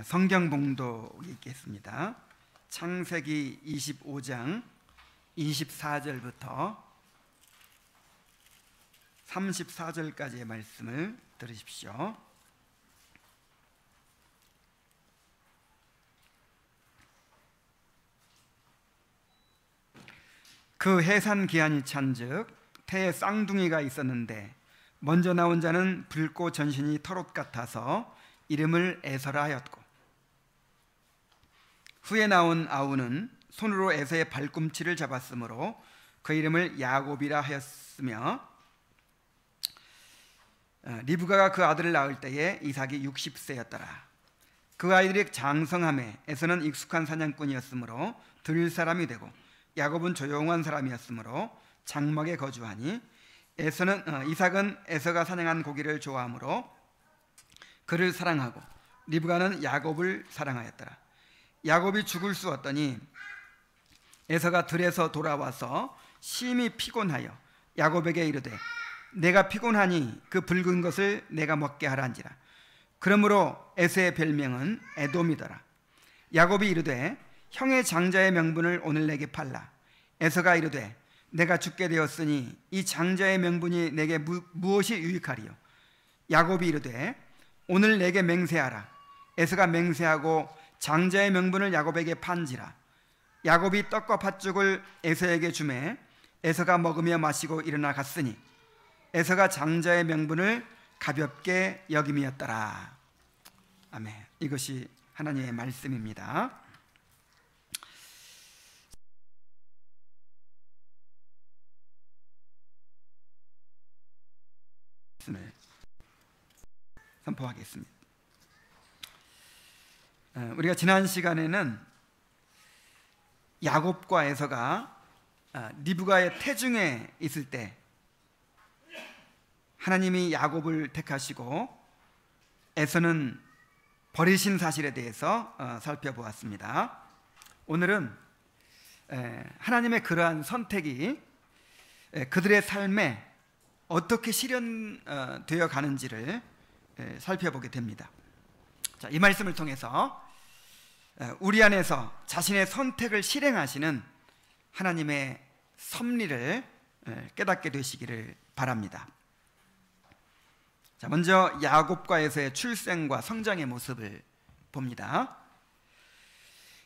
성경 봉독이 있겠습니다. 창세기 25장 24절부터 34절까지의 말씀을 들으십시오. 그 해산 기한이 찬즉 태에 쌍둥이가 있었는데 먼저 나온 자는 붉고 전신이 털옷 같아서 이름을 에서라 하였고, 후에 나온 아우는 손으로 에서의 발꿈치를 잡았으므로 그 이름을 야곱이라 하였으며, 리브가가 그 아들을 낳을 때에 이삭이 60세였더라. 그 아이들이 장성함에 에서는 익숙한 사냥꾼이었으므로 들을 사람이 되고, 야곱은 조용한 사람이었으므로 장막에 거주하니, 이삭은 에서가 사냥한 고기를 좋아하므로 그를 사랑하고 리브가는 야곱을 사랑하였더라. 야곱이 죽을 쑤었더니 에서가 들에서 돌아와서 심히 피곤하여 야곱에게 이르되, 내가 피곤하니 그 붉은 것을 내가 먹게 하란지라. 그러므로 에서의 별명은 에돔이더라. 야곱이 이르되, 형의 장자의 명분을 오늘 내게 팔라. 에서가 이르되, 내가 죽게 되었으니 이 장자의 명분이 내게 무엇이 유익하리요? 야곱이 이르되, 오늘 내게 맹세하라. 에서가 맹세하고 장자의 명분을 야곱에게 판지라. 야곱이 떡과 팥죽을 에서에게 주매 에서가 먹으며 마시고 일어나 갔으니 에서가 장자의 명분을 가볍게 여김이었더라. 아멘. 이것이 하나님의 말씀입니다. 선포하겠습니다. 우리가 지난 시간에는 야곱과 에서가 리브가의 태중에 있을 때 하나님이 야곱을 택하시고 에서는 버리신 사실에 대해서 살펴보았습니다. 오늘은 하나님의 그러한 선택이 그들의 삶에 어떻게 실현되어 가는지를 살펴보게 됩니다. 자, 이 말씀을 통해서 우리 안에서 자신의 선택을 실행하시는 하나님의 섭리를 깨닫게 되시기를 바랍니다. 자, 먼저 야곱과 에서의 출생과 성장의 모습을 봅니다.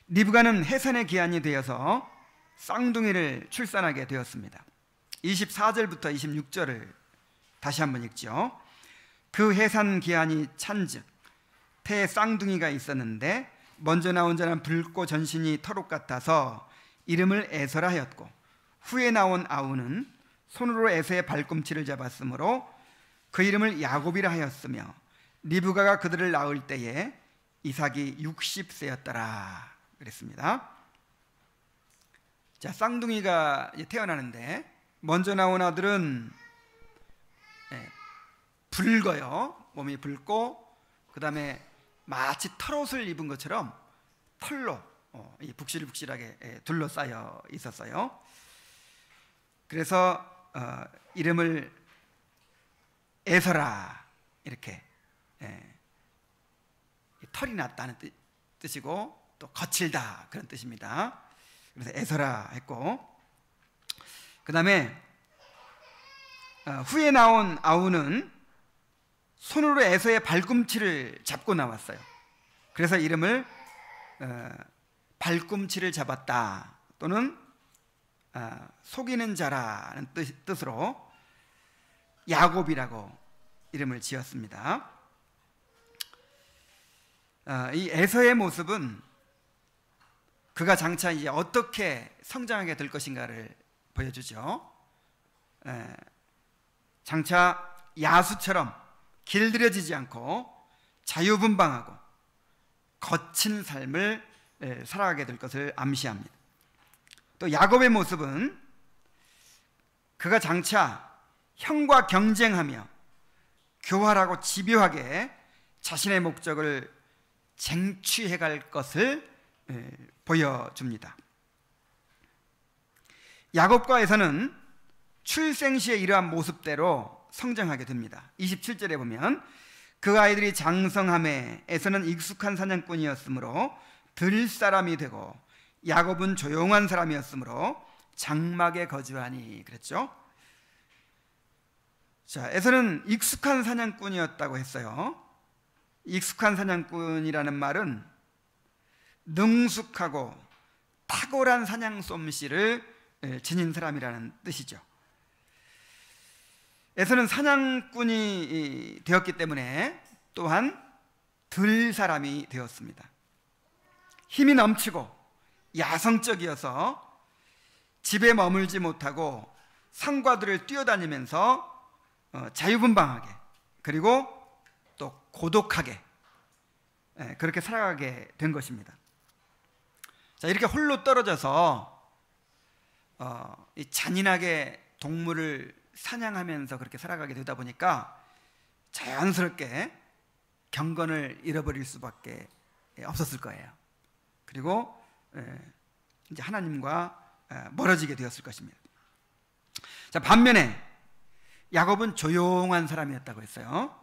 리브가는 해산의 기한이 되어서 쌍둥이를 출산하게 되었습니다. 24절부터 26절을 다시 한번 읽죠. 그 해산 기한이 찬즉 태에 쌍둥이가 있었는데 먼저 나온 자는 붉고 전신이 털옷 같아서 이름을 에서라 하였고, 후에 나온 아우는 손으로 에서의 발꿈치를 잡았으므로 그 이름을 야곱이라 하였으며, 리브가가 그들을 낳을 때에 이삭이 60세였더라 그랬습니다. 자, 쌍둥이가 태어나는데 먼저 나온 아들은 붉어요. 몸이 붉고 그 다음에 마치 털옷을 입은 것처럼 털로 북실북실하게 둘러싸여 있었어요. 그래서 이름을 에서라, 이렇게 털이 났다는 뜻이고 또 거칠다 그런 뜻입니다. 그래서 에서라 했고, 그 다음에 후에 나온 아우는 손으로 에서의 발꿈치를 잡고 나왔어요. 그래서 이름을 발꿈치를 잡았다 또는 속이는 자라는 뜻으로 야곱이라고 이름을 지었습니다. 이 에서의 모습은 그가 장차 이제 어떻게 성장하게 될 것인가를 보여주죠. 장차 야수처럼 길들여지지 않고 자유분방하고 거친 삶을 살아가게 될 것을 암시합니다. 또 야곱의 모습은 그가 장차 형과 경쟁하며 교활하고 집요하게 자신의 목적을 쟁취해 갈 것을 보여줍니다. 야곱과 에서는 출생 시에 이러한 모습대로 성장하게 됩니다. 27절에 보면 그 아이들이 장성함에에서는 익숙한 사냥꾼이었으므로 들 사람이 되고 야곱은 조용한 사람이었으므로 장막에 거주하니 그랬죠. 자, 에서는 익숙한 사냥꾼이었다고 했어요. 익숙한 사냥꾼이라는 말은 능숙하고 탁월한 사냥 솜씨를 지닌 사람이라는 뜻이죠. 에서는 사냥꾼이 되었기 때문에 또한 들 사람이 되었습니다. 힘이 넘치고 야성적이어서 집에 머물지 못하고 상과들을 뛰어다니면서 자유분방하게 그리고 또 고독하게 그렇게 살아가게 된 것입니다. 자, 이렇게 홀로 떨어져서 잔인하게 동물을 사냥하면서 그렇게 살아가게 되다 보니까 자연스럽게 경건을 잃어버릴 수밖에 없었을 거예요. 그리고 이제 하나님과 멀어지게 되었을 것입니다. 자, 반면에 야곱은 조용한 사람이었다고 했어요.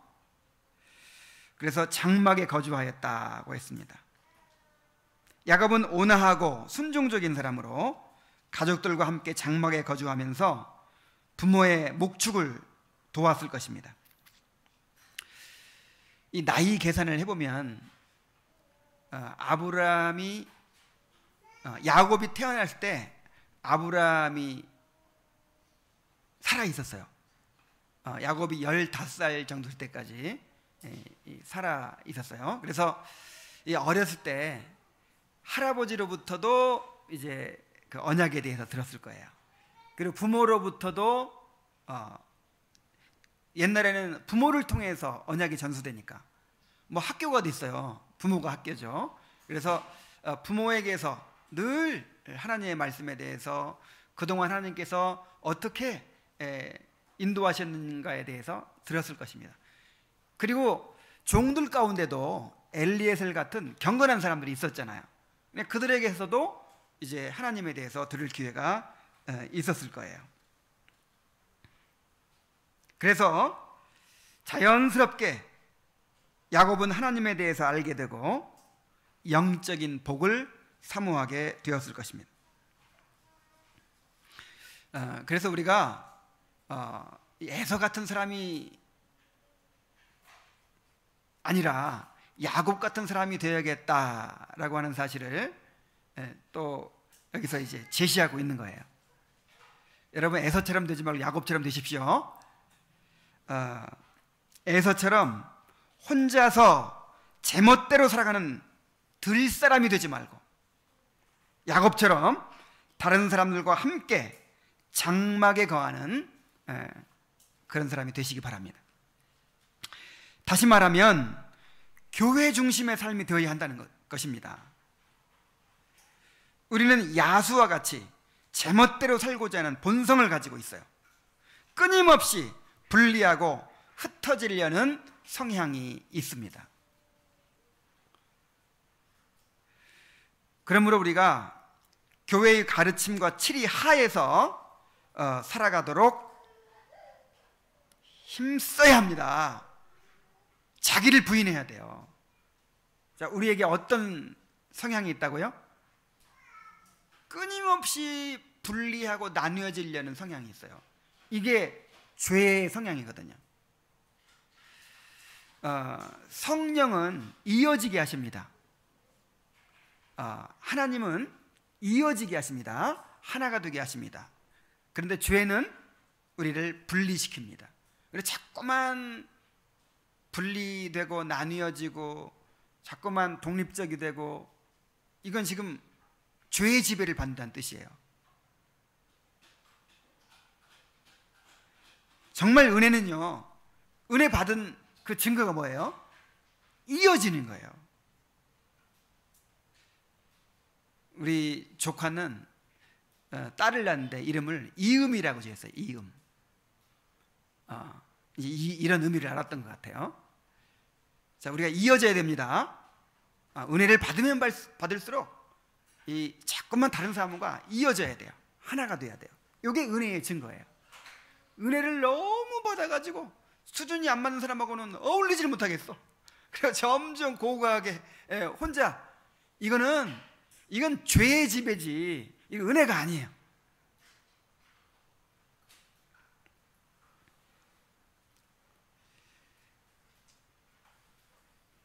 그래서 장막에 거주하였다고 했습니다. 야곱은 온화하고 순종적인 사람으로 가족들과 함께 장막에 거주하면서 부모의 목축을 도왔을 것입니다. 이 나이 계산을 해보면 야곱이 태어났을 때 아브라함이 살아 있었어요. 야곱이 15살 정도 될 때까지 살아 있었어요. 그래서 어렸을 때 할아버지로부터도 이제 그 언약에 대해서 들었을 거예요. 그리고 부모로부터도 옛날에는 부모를 통해서 언약이 전수되니까 뭐 학교가 있어요. 부모가 학교죠. 그래서 부모에게서 늘 하나님의 말씀에 대해서 그동안 하나님께서 어떻게 인도하셨는가에 대해서 들었을 것입니다. 그리고 종들 가운데도 엘리에셀 같은 경건한 사람들이 있었잖아요. 그들에게서도 이제 하나님에 대해서 들을 기회가 있었을 거예요. 그래서 자연스럽게 야곱은 하나님에 대해서 알게 되고 영적인 복을 사모하게 되었을 것입니다. 그래서 우리가 에서 같은 사람이 아니라 야곱 같은 사람이 되어야겠다라고 하는 사실을 또 여기서 이제 제시하고 있는 거예요. 여러분, 에서처럼 되지 말고 야곱처럼 되십시오. 에서처럼 혼자서 제멋대로 살아가는 들 사람이 되지 말고 야곱처럼 다른 사람들과 함께 장막에 거하는 그런 사람이 되시기 바랍니다. 다시 말하면 교회 중심의 삶이 되어야 한다는 것입니다. 우리는 야수와 같이 제멋대로 살고자 하는 본성을 가지고 있어요. 끊임없이 분리하고 흩어지려는 성향이 있습니다. 그러므로 우리가 교회의 가르침과 칠이 하에서 살아가도록 힘써야 합니다. 자기를 부인해야 돼요. 자, 우리에게 어떤 성향이 있다고요? 끊임없이 분리하고 나뉘어지려는 성향이 있어요. 이게 죄의 성향이거든요. 성령은 이어지게 하십니다. 하나님은 이어지게 하십니다. 하나가 되게 하십니다. 그런데 죄는 우리를 분리시킵니다. 그래서 자꾸만 분리되고 나뉘어지고 자꾸만 독립적이 되고, 이건 지금 죄의 지배를 받는다는 뜻이에요. 정말 은혜는요, 은혜 받은 그 증거가 뭐예요? 이어지는 거예요. 우리 조카는 딸을 낳는데 이름을 이음이라고 지었어요. 이음. 이런 의미를 알았던 것 같아요. 자, 우리가 이어져야 됩니다. 은혜를 받으면 받을수록 자꾸만 다른 사람과 이어져야 돼요. 하나가 돼야 돼요. 이게 은혜의 증거예요. 은혜를 너무 받아가지고 수준이 안 맞는 사람하고는 어울리질 못하겠어. 그래서 점점 고고하게 혼자, 이건 죄의 지배지, 이거 은혜가 아니에요.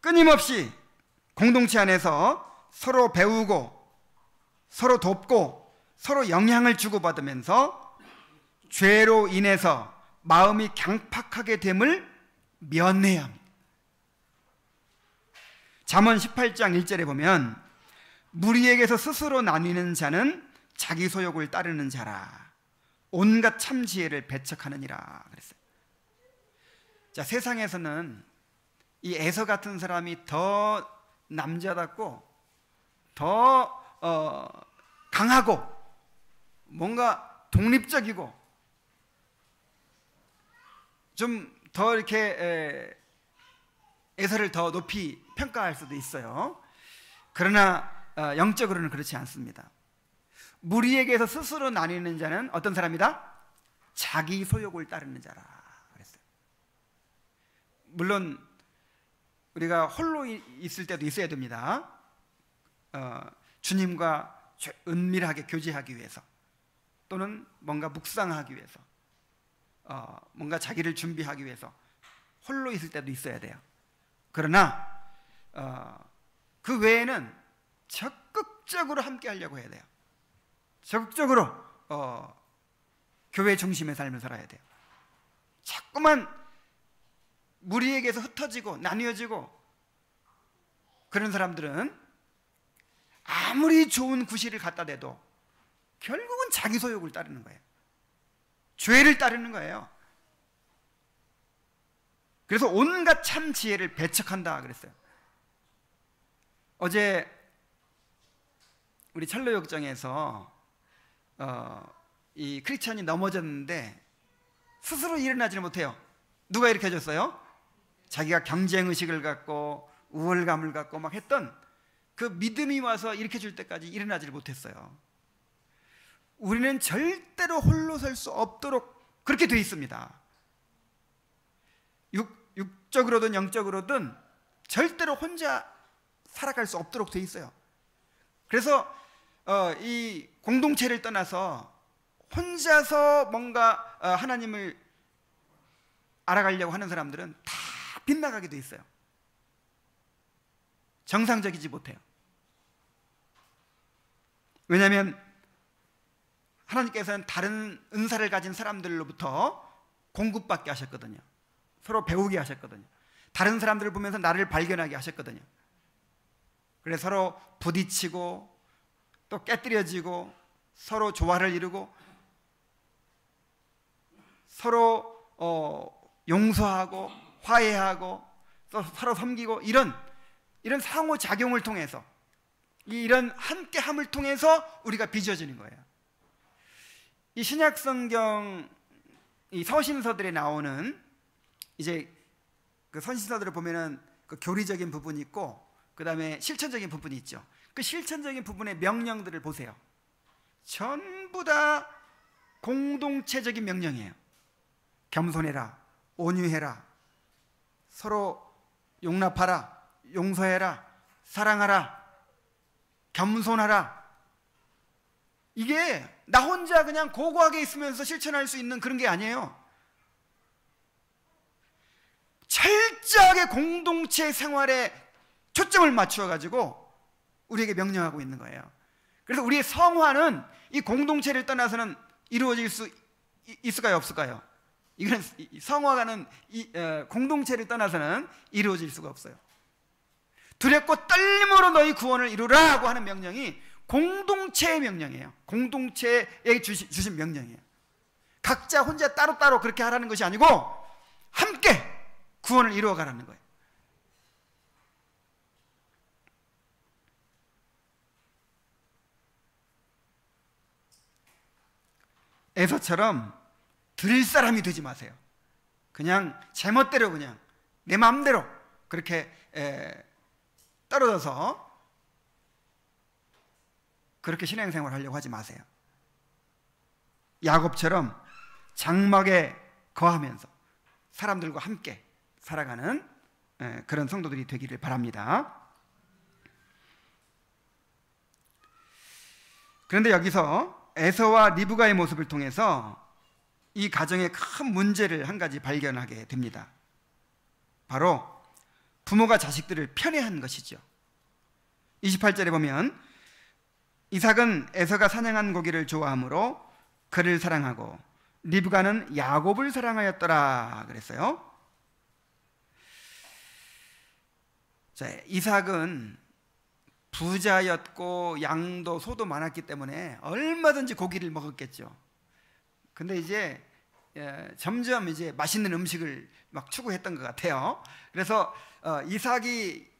끊임없이 공동체 안에서 서로 배우고 서로 돕고 서로 영향을 주고받으면서 죄로 인해서 마음이 강팍하게 됨을 면해야 합니다. 잠언 18장 1절에 보면 무리에게서 스스로 나뉘는 자는 자기 소욕을 따르는 자라, 온갖 참 지혜를 배척하느니라 그랬어요. 자, 세상에서는 이 에서 같은 사람이 더 남자답고 더 강하고 뭔가 독립적이고 좀 더 이렇게 에서를 더 높이 평가할 수도 있어요. 그러나 영적으로는 그렇지 않습니다. 무리에게서 스스로 나뉘는 자는 어떤 사람이다? 자기 소욕을 따르는 자라 그랬어요. 물론 우리가 홀로 있을 때도 있어야 됩니다. 주님과 은밀하게 교제하기 위해서, 또는 뭔가 묵상하기 위해서, 뭔가 자기를 준비하기 위해서 홀로 있을 때도 있어야 돼요. 그러나 그 외에는 적극적으로 함께 하려고 해야 돼요. 적극적으로 교회 중심의 삶을 살아야 돼요. 자꾸만 무리에게서 흩어지고 나뉘어지고 그런 사람들은 아무리 좋은 구실을 갖다 대도 결국은 자기 소욕을 따르는 거예요. 죄를 따르는 거예요. 그래서 온갖 참 지혜를 배척한다 그랬어요. 어제 우리 철로역정에서 이 크리스찬이 넘어졌는데 스스로 일어나지를 못해요. 누가 이렇게 해줬어요? 자기가 경쟁의식을 갖고 우월감을 갖고 막 했던 그 믿음이 와서 일으켜 줄 때까지 일어나지를 못했어요. 우리는 절대로 홀로 설 수 없도록 그렇게 되어 있습니다. 육적으로든 영적으로든 절대로 혼자 살아갈 수 없도록 되어 있어요. 그래서 이 공동체를 떠나서 혼자서 뭔가 하나님을 알아가려고 하는 사람들은 다 빗나가게 되어 있어요. 정상적이지 못해요. 왜냐하면 하나님께서는 다른 은사를 가진 사람들로부터 공급받게 하셨거든요. 서로 배우게 하셨거든요. 다른 사람들을 보면서 나를 발견하게 하셨거든요. 그래서 서로 부딪히고 또 깨뜨려지고 서로 조화를 이루고 서로 용서하고 화해하고 또 서로 섬기고 이런 상호작용을 통해서, 이런 함께함을 통해서 우리가 빚어지는 거예요. 이 신약성경 이 서신서들에 나오는 이제 그 서신서들을 보면은 그 교리적인 부분이 있고 그 다음에 실천적인 부분이 있죠. 그 실천적인 부분의 명령들을 보세요. 전부 다 공동체적인 명령이에요. 겸손해라, 온유해라, 서로 용납하라, 용서해라, 사랑하라, 겸손하라. 이게 나 혼자 그냥 고고하게 있으면서 실천할 수 있는 그런 게 아니에요. 철저하게 공동체 생활에 초점을 맞추어 가지고 우리에게 명령하고 있는 거예요. 그래서 우리의 성화는 이 공동체를 떠나서는 이루어질 수 있을까요, 없을까요? 이건 성화가는 공동체를 떠나서는 이루어질 수가 없어요. 두렵고 떨림으로 너희 구원을 이루라고 하는 명령이 공동체의 명령이에요. 공동체에 주신 명령이에요. 각자 혼자 따로따로 그렇게 하라는 것이 아니고 함께 구원을 이루어가라는 거예요. 에서처럼 들 사람이 되지 마세요. 그냥 제멋대로 그냥 내 마음대로 그렇게 떨어져서 그렇게 신앙생활을 하려고 하지 마세요. 야곱처럼 장막에 거하면서 사람들과 함께 살아가는 그런 성도들이 되기를 바랍니다. 그런데 여기서 에서와 리브가의 모습을 통해서 이 가정의 큰 문제를 한 가지 발견하게 됩니다. 바로 부모가 자식들을 편애한 것이죠. 28절에 보면 이삭은 에서가 사냥한 고기를 좋아하므로 그를 사랑하고 리브가는 야곱을 사랑하였더라 그랬어요. 자, 이삭은 부자였고 양도 소도 많았기 때문에 얼마든지 고기를 먹었겠죠. 근데 이제 점점 이제 맛있는 음식을 막 추구했던 것 같아요. 그래서 이삭이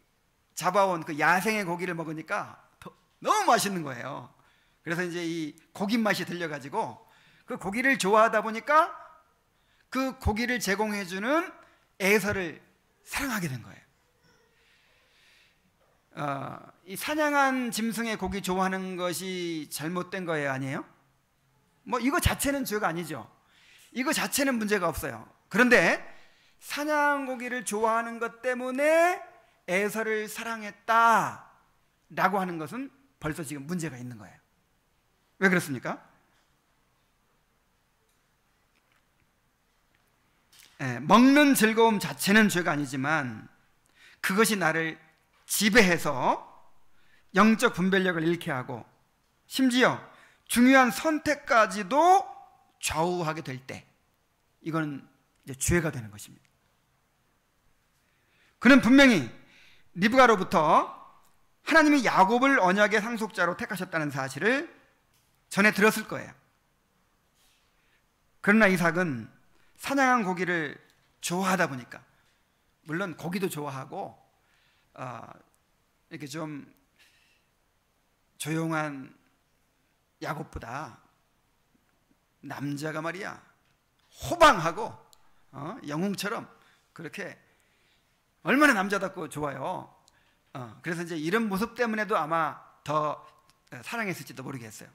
잡아온 그 야생의 고기를 먹으니까 너무 맛있는 거예요. 그래서 이제 이 고기 맛이 들려가지고 그 고기를 좋아하다 보니까 그 고기를 제공해주는 에서를 사랑하게 된 거예요. 이 사냥한 짐승의 고기 좋아하는 것이 잘못된 거예요, 아니에요? 뭐 이거 자체는 죄가 아니죠. 이거 자체는 문제가 없어요. 그런데 사냥 고기를 좋아하는 것 때문에 에서를 사랑했다라고 하는 것은 벌써 지금 문제가 있는 거예요. 왜 그렇습니까? 먹는 즐거움 자체는 죄가 아니지만 그것이 나를 지배해서 영적 분별력을 잃게 하고 심지어 중요한 선택까지도 좌우하게 될 때 이건 이제 죄가 되는 것입니다. 그는 분명히 리브가로부터 하나님이 야곱을 언약의 상속자로 택하셨다는 사실을 전에 들었을 거예요. 그러나 이삭은 사냥한 고기를 좋아하다 보니까, 물론 고기도 좋아하고 이렇게 좀 조용한 야곱보다 남자가 말이야 호방하고 영웅처럼 그렇게 얼마나 남자답고 좋아요. 그래서 이제 이런 모습 때문에도 아마 더 사랑했을지도 모르겠어요.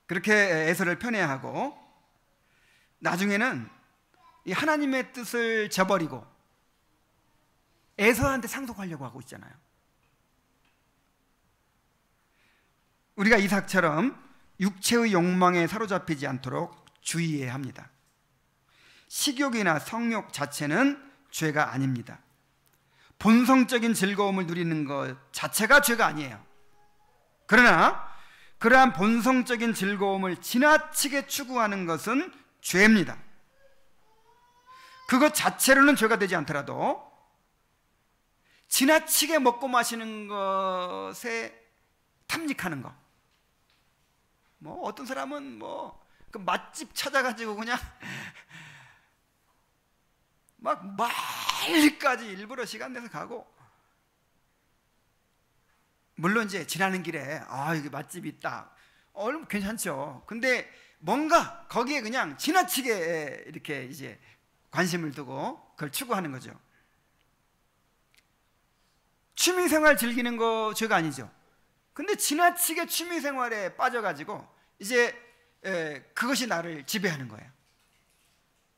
그렇게 에서를 편애하고 나중에는 이 하나님의 뜻을 저버리고 에서한테 상속하려고 하고 있잖아요. 우리가 이삭처럼 육체의 욕망에 사로잡히지 않도록 주의해야 합니다. 식욕이나 성욕 자체는 죄가 아닙니다. 본성적인 즐거움을 누리는 것 자체가 죄가 아니에요. 그러나 그러한 본성적인 즐거움을 지나치게 추구하는 것은 죄입니다. 그것 자체로는 죄가 되지 않더라도 지나치게 먹고 마시는 것에 탐닉하는 것, 뭐 어떤 사람은 뭐 그 맛집 찾아가지고 그냥 막 멀리까지 일부러 시간 내서 가고, 물론 이제 지나는 길에 여기 맛집이 있다, 괜찮죠. 근데 뭔가 거기에 그냥 지나치게 이렇게 이제 관심을 두고 그걸 추구하는 거죠. 취미생활 즐기는 거 죄가 아니죠. 근데 지나치게 취미생활에 빠져가지고 이제 그것이 나를 지배하는 거예요.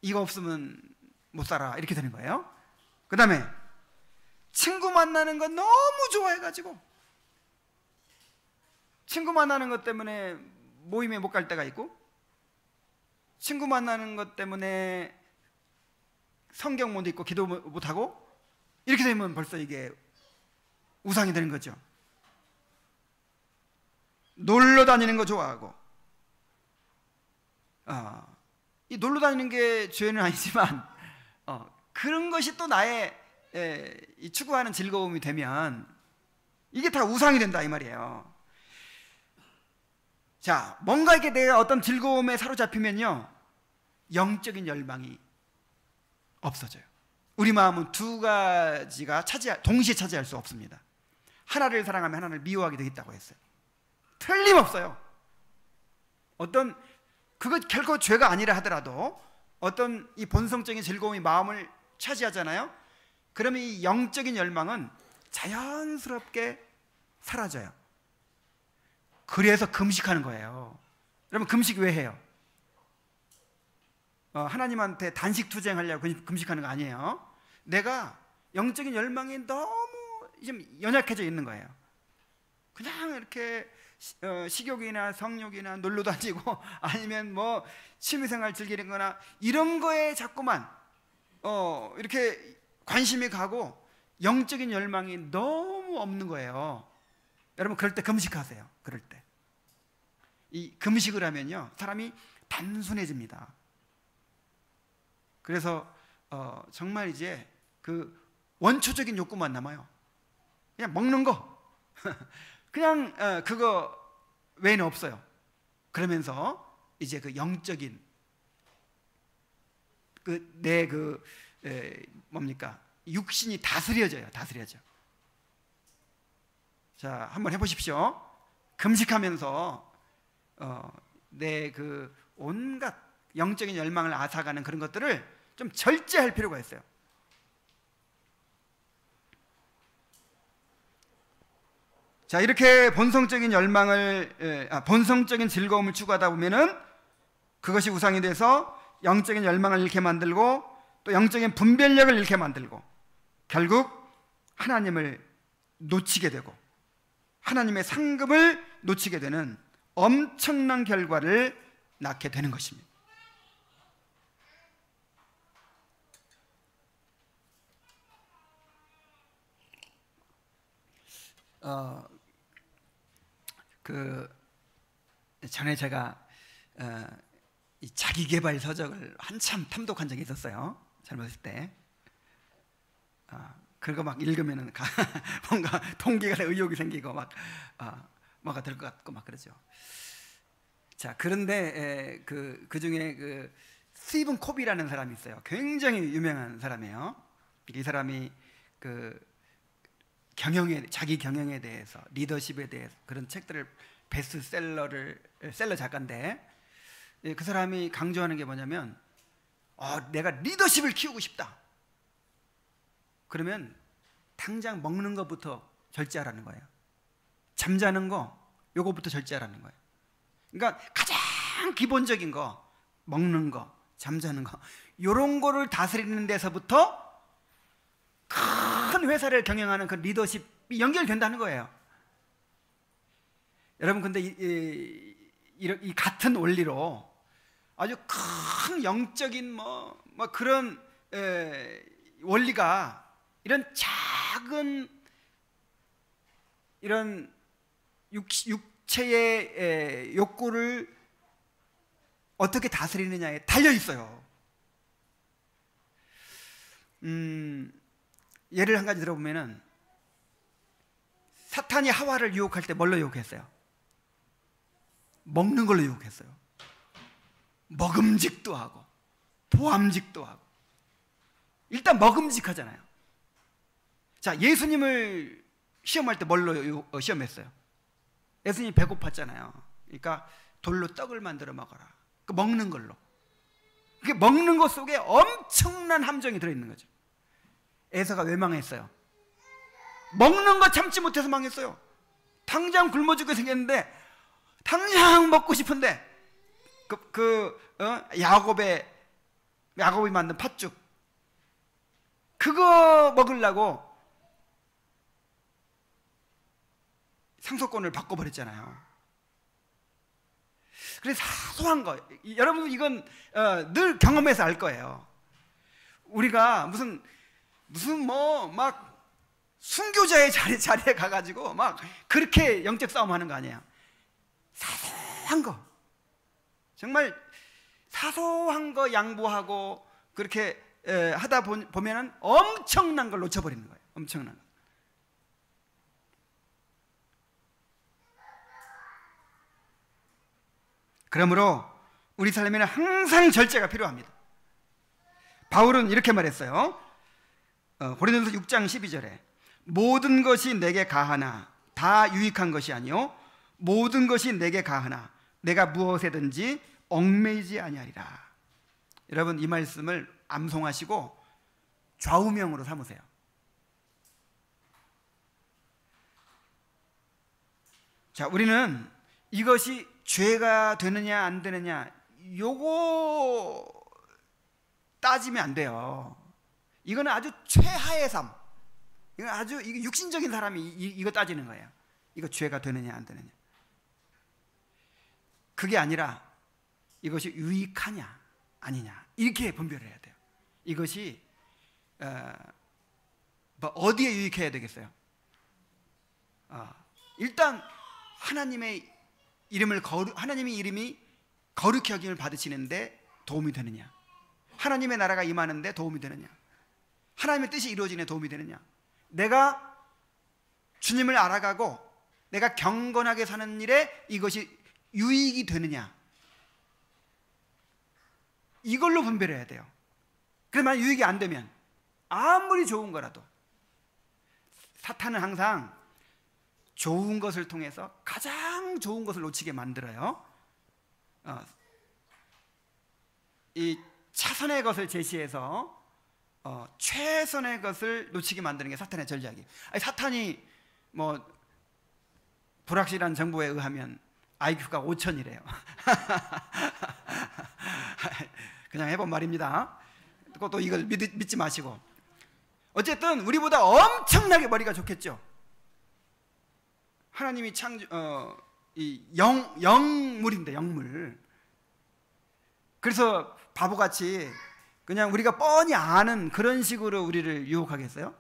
이거 없으면 못 살아, 이렇게 되는 거예요. 그 다음에 친구 만나는 거 너무 좋아해가지고 친구 만나는 것 때문에 모임에 못 갈 때가 있고, 친구 만나는 것 때문에 성경 못 읽고 기도 못 하고, 이렇게 되면 벌써 이게 우상이 되는 거죠. 놀러 다니는 거 좋아하고, 이 놀러 다니는 게 죄는 아니지만 그런 것이 또 나의 이 추구하는 즐거움이 되면 이게 다 우상이 된다 이 말이에요. 자, 뭔가 이렇게 내가 어떤 즐거움에 사로잡히면요 영적인 열망이 없어져요. 우리 마음은 두 가지가 동시에 차지할 수 없습니다. 하나를 사랑하면 하나를 미워하게 되겠다고 했어요. 틀림없어요. 그거 결코 죄가 아니라 하더라도 어떤 이 본성적인 즐거움이 마음을 차지하잖아요. 그러면 이 영적인 열망은 자연스럽게 사라져요. 그래서 금식하는 거예요. 여러분, 금식 왜 해요? 하나님한테 단식 투쟁하려고 금식하는 거 아니에요. 내가 영적인 열망이 너무 좀 연약해져 있는 거예요. 그냥 이렇게 식욕이나 성욕이나 놀러 다니고 아니면 뭐 취미생활 즐기는 거나 이런 거에 자꾸만 이렇게 관심이 가고 영적인 열망이 너무 없는 거예요. 여러분 그럴 때 금식하세요. 그럴 때 이 금식을 하면요 사람이 단순해집니다. 그래서 정말 이제 그 원초적인 욕구만 남아요. 그냥 먹는 거 그냥 그거 외에는 없어요. 그러면서 이제 그 영적인 뭡니까 육신이 다스려져요. 자, 한번 해보십시오. 금식하면서 내 그 온갖 영적인 열망을 앗아가는 그런 것들을 좀 절제할 필요가 있어요. 자, 이렇게 본성적인 즐거움을 추구하다 보면은 그것이 우상이 돼서 영적인 열망을 잃게 만들고 또 영적인 분별력을 잃게 만들고 결국 하나님을 놓치게 되고 하나님의 상급을 놓치게 되는 엄청난 결과를 낳게 되는 것입니다. 전에 제가 이 자기개발 서적을 한참 탐독한 적이 있었어요. 젊었을 때. 그거 막 읽으면은 뭔가 동기가 의욕이 생기고 막 뭐가 될 것 같고 막 그러죠. 자, 그런데 그 중에 그 스티븐 코비라는 사람이 있어요. 굉장히 유명한 사람이에요. 이 사람이 그 자기 경영에 대해서, 리더십에 대해서 그런 책들을 셀러 작가인데 그 사람이 강조하는 게 뭐냐면 내가 리더십을 키우고 싶다. 그러면 당장 먹는 것부터 절제하라는 거예요. 잠자는 거 요거부터 절제하라는 거예요. 그러니까 가장 기본적인 거 먹는 거, 잠자는 거 요런 거를 다스리는 데서부터 큰 회사를 경영하는 그 리더십이 연결된다는 거예요. 여러분 근데 이 같은 원리로 아주 큰 영적인 뭐 그런 원리가 이런 작은 이런 육체의 욕구를 어떻게 다스리느냐에 달려 있어요. 예를 한 가지 들어보면은 사탄이 하와를 유혹할 때 뭘로 유혹했어요? 먹는 걸로 유혹했어요. 먹음직도 하고 보암직도 하고. 일단 먹음직하잖아요. 자, 예수님을 시험할 때 뭘로 시험했어요? 예수님이 배고팠잖아요. 그러니까 돌로 떡을 만들어 먹어라. 그 먹는 걸로. 그게 먹는 것 속에 엄청난 함정이 들어있는 거죠. 에서가 왜 망했어요? 먹는 거 참지 못해서 망했어요. 당장 굶어 죽게 생겼는데 당장 먹고 싶은데 야곱이 만든 팥죽 그거 먹으려고 상속권을 바꿔버렸잖아요. 그래서 사소한 거, 여러분 이건 늘 경험해서 알 거예요. 우리가 무슨 뭐 막 순교자의 자리에 가가지고 막 그렇게 영적 싸움하는 거 아니에요. 사소한 거, 정말 사소한 거 양보하고 그렇게 하다 보면은 엄청난 걸 놓쳐버리는 거예요. 엄청난 거. 그러므로 우리 삶에는 항상 절제가 필요합니다. 바울은 이렇게 말했어요. 고린도서 6장 12절에 모든 것이 내게 가하나 다 유익한 것이 아니요 모든 것이 내게 가하나 내가 무엇에든지 얽매이지 아니하리라. 여러분 이 말씀을 암송하시고 좌우명으로 삼으세요. 자, 우리는 이것이 죄가 되느냐 안 되느냐 요거 따지면 안 돼요. 이거는 아주 최하의 삶. 이건 아주 이거 육신적인 사람이 이거 따지는 거예요. 이거 죄가 되느냐 안 되느냐. 그게 아니라 이것이 유익하냐 아니냐 이렇게 분별을 해야 돼요. 이것이 어디에 유익해야 되겠어요? 일단 하나님의 하나님의 이름이 거룩히 여김을 받으시는데 도움이 되느냐, 하나님의 나라가 임하는데 도움이 되느냐, 하나님의 뜻이 이루어지는 데 도움이 되느냐, 내가 주님을 알아가고 내가 경건하게 사는 일에 이것이 유익이 되느냐, 이걸로 분별해야 돼요. 그러면 유익이 안 되면 아무리 좋은 거라도, 사탄은 항상 좋은 것을 통해서 가장 좋은 것을 놓치게 만들어요. 이 차선의 것을 제시해서 최선의 것을 놓치게 만드는 게 사탄의 전략이에요. 사탄이 뭐 불확실한 정보에 의하면 IQ가 5000이래요. 그냥 해본 말입니다. 또 이걸 믿지 마시고. 어쨌든 우리보다 엄청나게 머리가 좋겠죠. 하나님이 이 영물인데, 영물. 그래서 바보같이 그냥 우리가 뻔히 아는 그런 식으로 우리를 유혹하겠어요?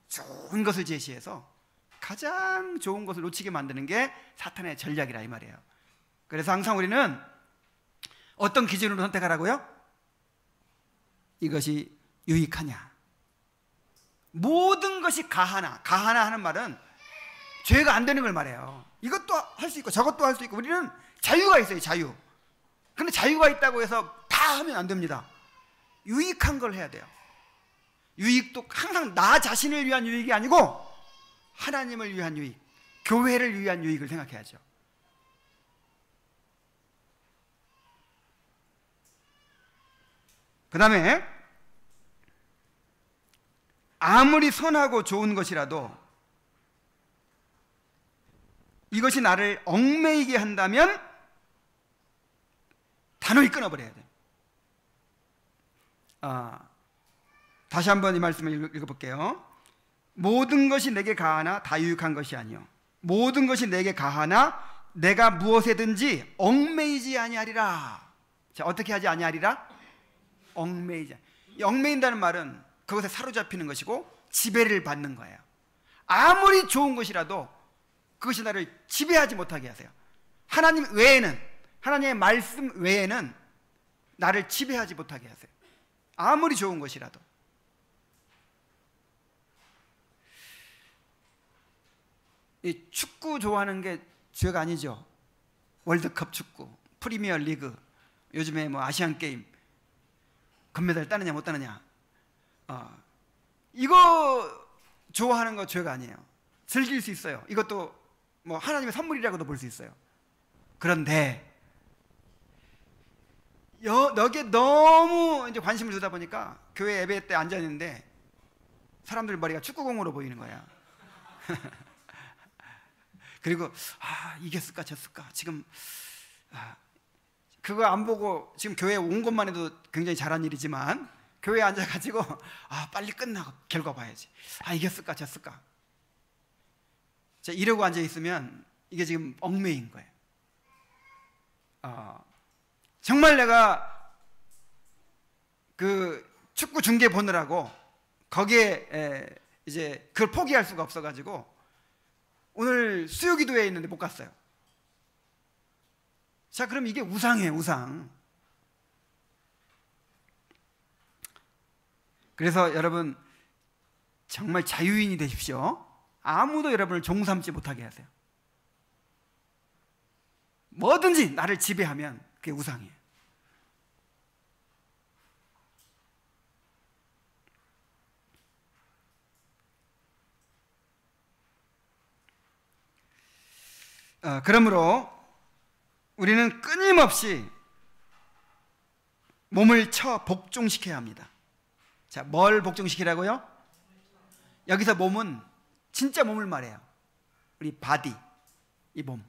좋은 것을 제시해서 가장 좋은 것을 놓치게 만드는 게 사탄의 전략이라 이 말이에요. 그래서 항상 우리는 어떤 기준으로 선택하라고요? 이것이 유익하냐. 모든 것이 가하나 하는 말은 죄가 안 되는 걸 말해요. 이것도 할 수 있고 저것도 할 수 있고 우리는 자유가 있어요. 자유. 그런데 자유가 있다고 해서 다 하면 안 됩니다. 유익한 걸 해야 돼요. 유익도 항상 나 자신을 위한 유익이 아니고 하나님을 위한 유익, 교회를 위한 유익을 생각해야죠. 그 다음에 아무리 선하고 좋은 것이라도 이것이 나를 얽매이게 한다면 단호히 끊어버려야 돼요. 다시 한번 이 말씀을 읽어볼게요. 모든 것이 내게 가하나 다 유익한 것이 아니요 모든 것이 내게 가하나 내가 무엇에든지 얽매이지 아니하리라. 자, 어떻게 하지 아니하리라? 얽매이지. 얽매인다는 말은 그것에 사로잡히는 것이고 지배를 받는 거예요. 아무리 좋은 것이라도 그것이 나를 지배하지 못하게 하세요. 하나님 외에는, 하나님의 말씀 외에는 나를 지배하지 못하게 하세요. 아무리 좋은 것이라도. 이 축구 좋아하는 게 죄가 아니죠. 월드컵 축구, 프리미어 리그, 요즘에 뭐 아시안 게임 금메달 따느냐 못 따느냐, 이거 좋아하는 거 죄가 아니에요. 즐길 수 있어요. 이것도 뭐 하나님의 선물이라고도 볼 수 있어요. 그런데 여기에 너무 이제 관심을 두다 보니까 교회 예배 때 앉아 있는데 사람들 머리가 축구공으로 보이는 거야. 그리고 이겼을까 졌을까 지금 그거 안 보고 지금 교회에 온 것만 해도 굉장히 잘한 일이지만 교회에 앉아가지고 빨리 끝나고 결과 봐야지. 이겼을까 졌을까. 자, 이러고 앉아 있으면 이게 지금 얽매인 거예요. 정말 내가 그 축구 중계 보느라고 거기에 이제 그걸 포기할 수가 없어가지고 오늘 수요기도회에 있는데 못 갔어요. 자, 그럼 이게 우상이에요, 우상. 그래서 여러분 정말 자유인이 되십시오. 아무도 여러분을 종삼지 못하게 하세요. 뭐든지 나를 지배하면 그게 우상이에요. 그러므로 우리는 끊임없이 몸을 쳐 복종시켜야 합니다. 자, 뭘 복종시키라고요? 여기서 몸은 진짜 몸을 말해요. 우리 바디, 이 몸.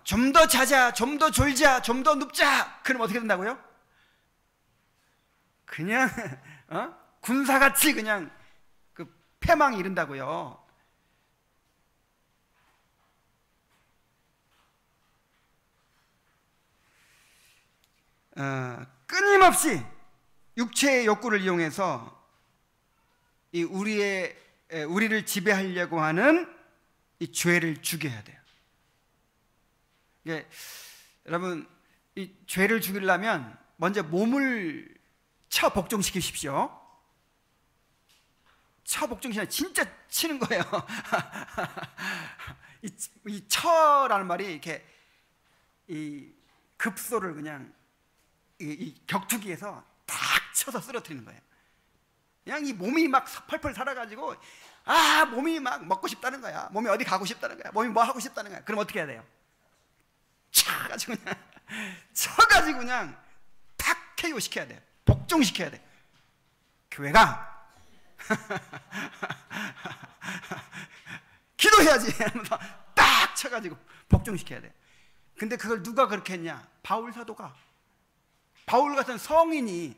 좀 더 자자, 좀 더 졸자, 좀 더 눕자. 그럼 어떻게 된다고요? 그냥 군사같이 그냥 그 패망이 이른다고요. 끊임없이 육체의 욕구를 이용해서 이 우리를 지배하려고 하는 이 죄를 죽여야 돼요. 이게 여러분, 이 죄를 죽이려면 먼저 몸을 쳐 복종시키십시오. 쳐 복종시키면 진짜 치는 거예요. 이 쳐라는 말이 이렇게 이 급소를 그냥 이 격투기에서 탁 쳐서 쓰러뜨리는 거예요. 그냥 이 몸이 막 펄펄 살아가지고 몸이 막 먹고 싶다는 거야. 몸이 어디 가고 싶다는 거야. 몸이 뭐 하고 싶다는 거야. 그럼 어떻게 해야 돼요? 쳐가지고 그냥 탁 KO 시켜야 돼요. 복종시켜야 돼. 교회가 기도해야지 하면서 딱 쳐가지고 복종시켜야 돼. 근데 그걸 누가 그렇게 했냐? 바울 사도가. 바울 같은 성인이,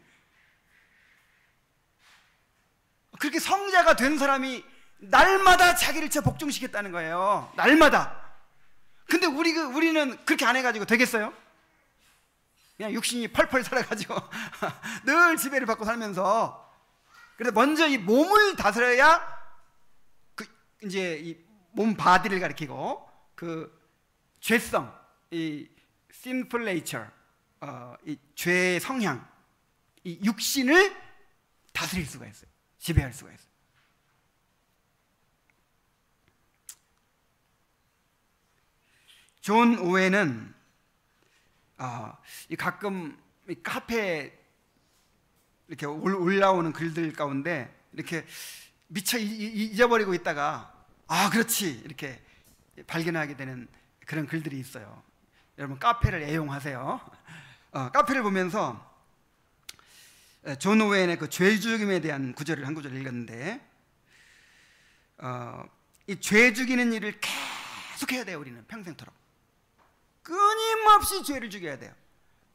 그렇게 성자가 된 사람이 날마다 자기를 쳐 복종시켰다는 거예요. 날마다. 근데 우리는 그렇게 안 해가지고 되겠어요? 그냥 육신이 펄펄 살아가지고 늘 지배를 받고 살면서. 그래서 먼저 이 몸을 다스려야 이제 이 몸 바디를 가리키고 그 죄성, 이 sinful nature, 이 죄의 성향, 이 육신을 다스릴 수가 있어요. 지배할 수가 있어요. 존 오웬은 가끔 이 카페에 이렇게 올라오는 글들 가운데 이렇게 미처 잊어버리고 있다가 그렇지 이렇게 발견하게 되는 그런 글들이 있어요. 여러분 카페를 애용하세요. 카페를 보면서 존 오웬의 그 죄죽임에 대한 구절을 한 구절 읽었는데, 이 죄죽이는 일을 계속 해야 돼요. 우리는 평생토록 끊임없이 죄를 죽여야 돼요.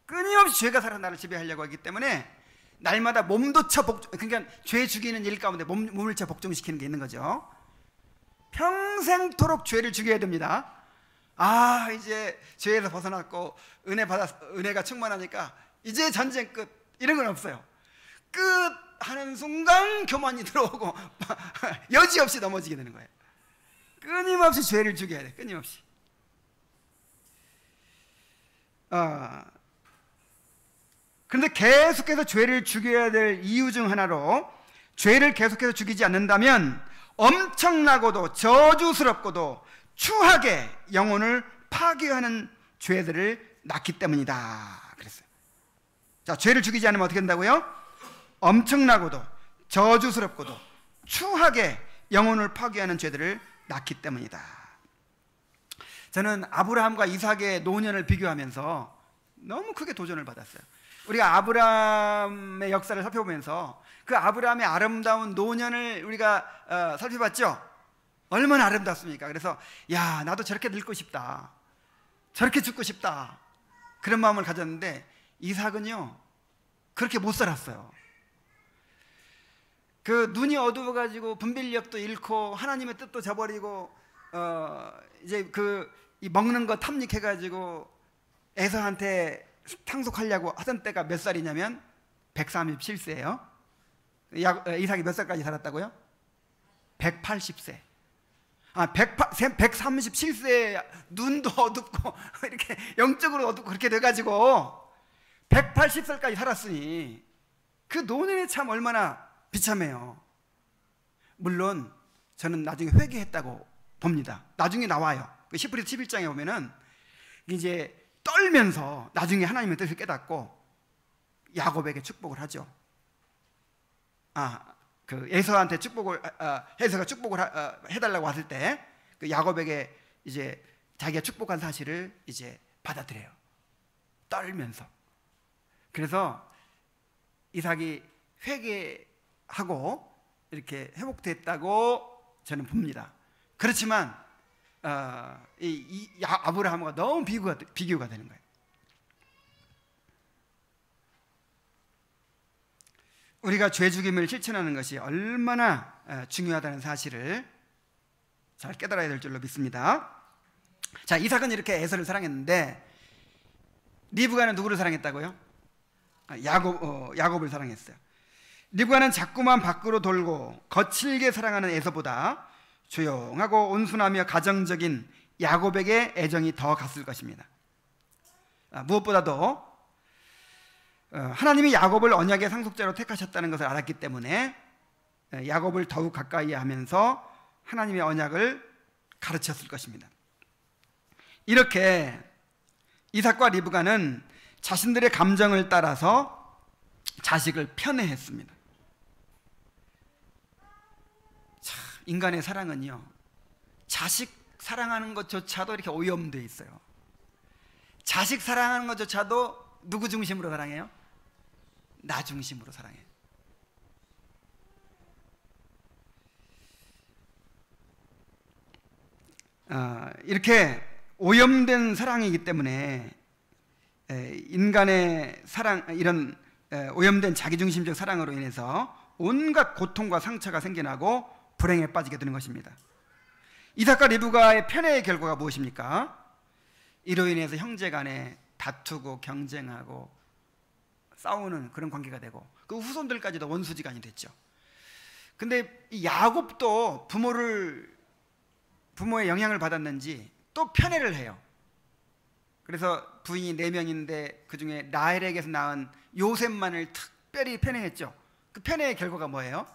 끊임없이 죄가 살아 나를 지배하려고 하기 때문에 날마다 몸도 쳐 그러니까 죄 죽이는 일 가운데 몸을 쳐 복종시키는 게 있는 거죠. 평생토록 죄를 죽여야 됩니다. 이제 죄에서 벗어났고 은혜가 충만하니까 이제 전쟁 끝, 이런 건 없어요. 끝 하는 순간 교만이 들어오고 여지없이 넘어지게 되는 거예요. 끊임없이 죄를 죽여야 돼. 끊임없이. 그런데 계속해서 죄를 죽여야 될 이유 중 하나로, 죄를 계속해서 죽이지 않는다면 엄청나고도 저주스럽고도 추하게 영혼을 파괴하는 죄들을 낳기 때문이다 그랬어요. 자, 죄를 죽이지 않으면 어떻게 된다고요? 엄청나고도 저주스럽고도 추하게 영혼을 파괴하는 죄들을 낳기 때문이다. 저는 아브라함과 이삭의 노년을 비교하면서 너무 크게 도전을 받았어요. 우리가 아브라함의 역사를 살펴보면서 그 아브라함의 아름다운 노년을 우리가 살펴봤죠. 얼마나 아름답습니까? 그래서 나도 저렇게 늙고 싶다, 저렇게 죽고 싶다, 그런 마음을 가졌는데 이삭은요 그렇게 못 살았어요. 그 눈이 어두워가지고 분별력도 잃고 하나님의 뜻도 저버리고 이제 이 먹는 거 탐닉해가지고 에서한테 상속하려고 하던 때가 몇 살이냐면 137세예요. 이삭이 몇 살까지 살았다고요? 180세. 137세에 눈도 어둡고 이렇게 영적으로 어둡고 그렇게 돼가지고 180살까지 살았으니 그 노년에 참 얼마나 비참해요. 물론 저는 나중에 회개했다고 봅니다. 나중에 나와요. 그 시브리 11장에 보면은 이제 떨면서 나중에 하나님의 뜻을 깨닫고 야곱에게 축복을 하죠. 그 에서한테 축복을 에서가 축복을 해달라고 했을 때 그 야곱에게 이제 자기가 축복한 사실을 이제 받아들여요. 떨면서. 그래서 이삭이 회개하고 이렇게 회복됐다고 저는 봅니다. 그렇지만 아브라함과 너무 비교가 되는 거예요. 우리가 죄 죽임을 실천하는 것이 얼마나 중요하다는 사실을 잘 깨달아야 될 줄로 믿습니다. 자, 이삭은 이렇게 에서를 사랑했는데 리브가는 누구를 사랑했다고요? 야곱을 사랑했어요. 리브가는 자꾸만 밖으로 돌고 거칠게 사랑하는 에서보다 조용하고 온순하며 가정적인 야곱에게 애정이 더 갔을 것입니다. 무엇보다도 하나님이 야곱을 언약의 상속자로 택하셨다는 것을 알았기 때문에 야곱을 더욱 가까이 하면서 하나님의 언약을 가르쳤을 것입니다. 이렇게 이삭과 리브가는 자신들의 감정을 따라서 자식을 편애했습니다. 참, 인간의 사랑은요, 자식 사랑하는 것조차도 이렇게 오염되어 있어요. 자식 사랑하는 것조차도 누구 중심으로 사랑해요? 나 중심으로 사랑해요. 이렇게 오염된 사랑이기 때문에 인간의 사랑, 이런 오염된 자기중심적 사랑으로 인해서 온갖 고통과 상처가 생겨나고 불행에 빠지게 되는 것입니다. 이삭과 리브가의 편애의 결과가 무엇입니까? 이로 인해서 형제 간에 다투고 경쟁하고 싸우는 그런 관계가 되고 그 후손들까지도 원수지간이 됐죠. 근데 이 야곱도 부모의 영향을 받았는지 또 편애를 해요. 그래서 부인이 4명인데 그 중에 라헬에게서 낳은 요셉만을 특별히 편애했죠. 그 편애의 결과가 뭐예요?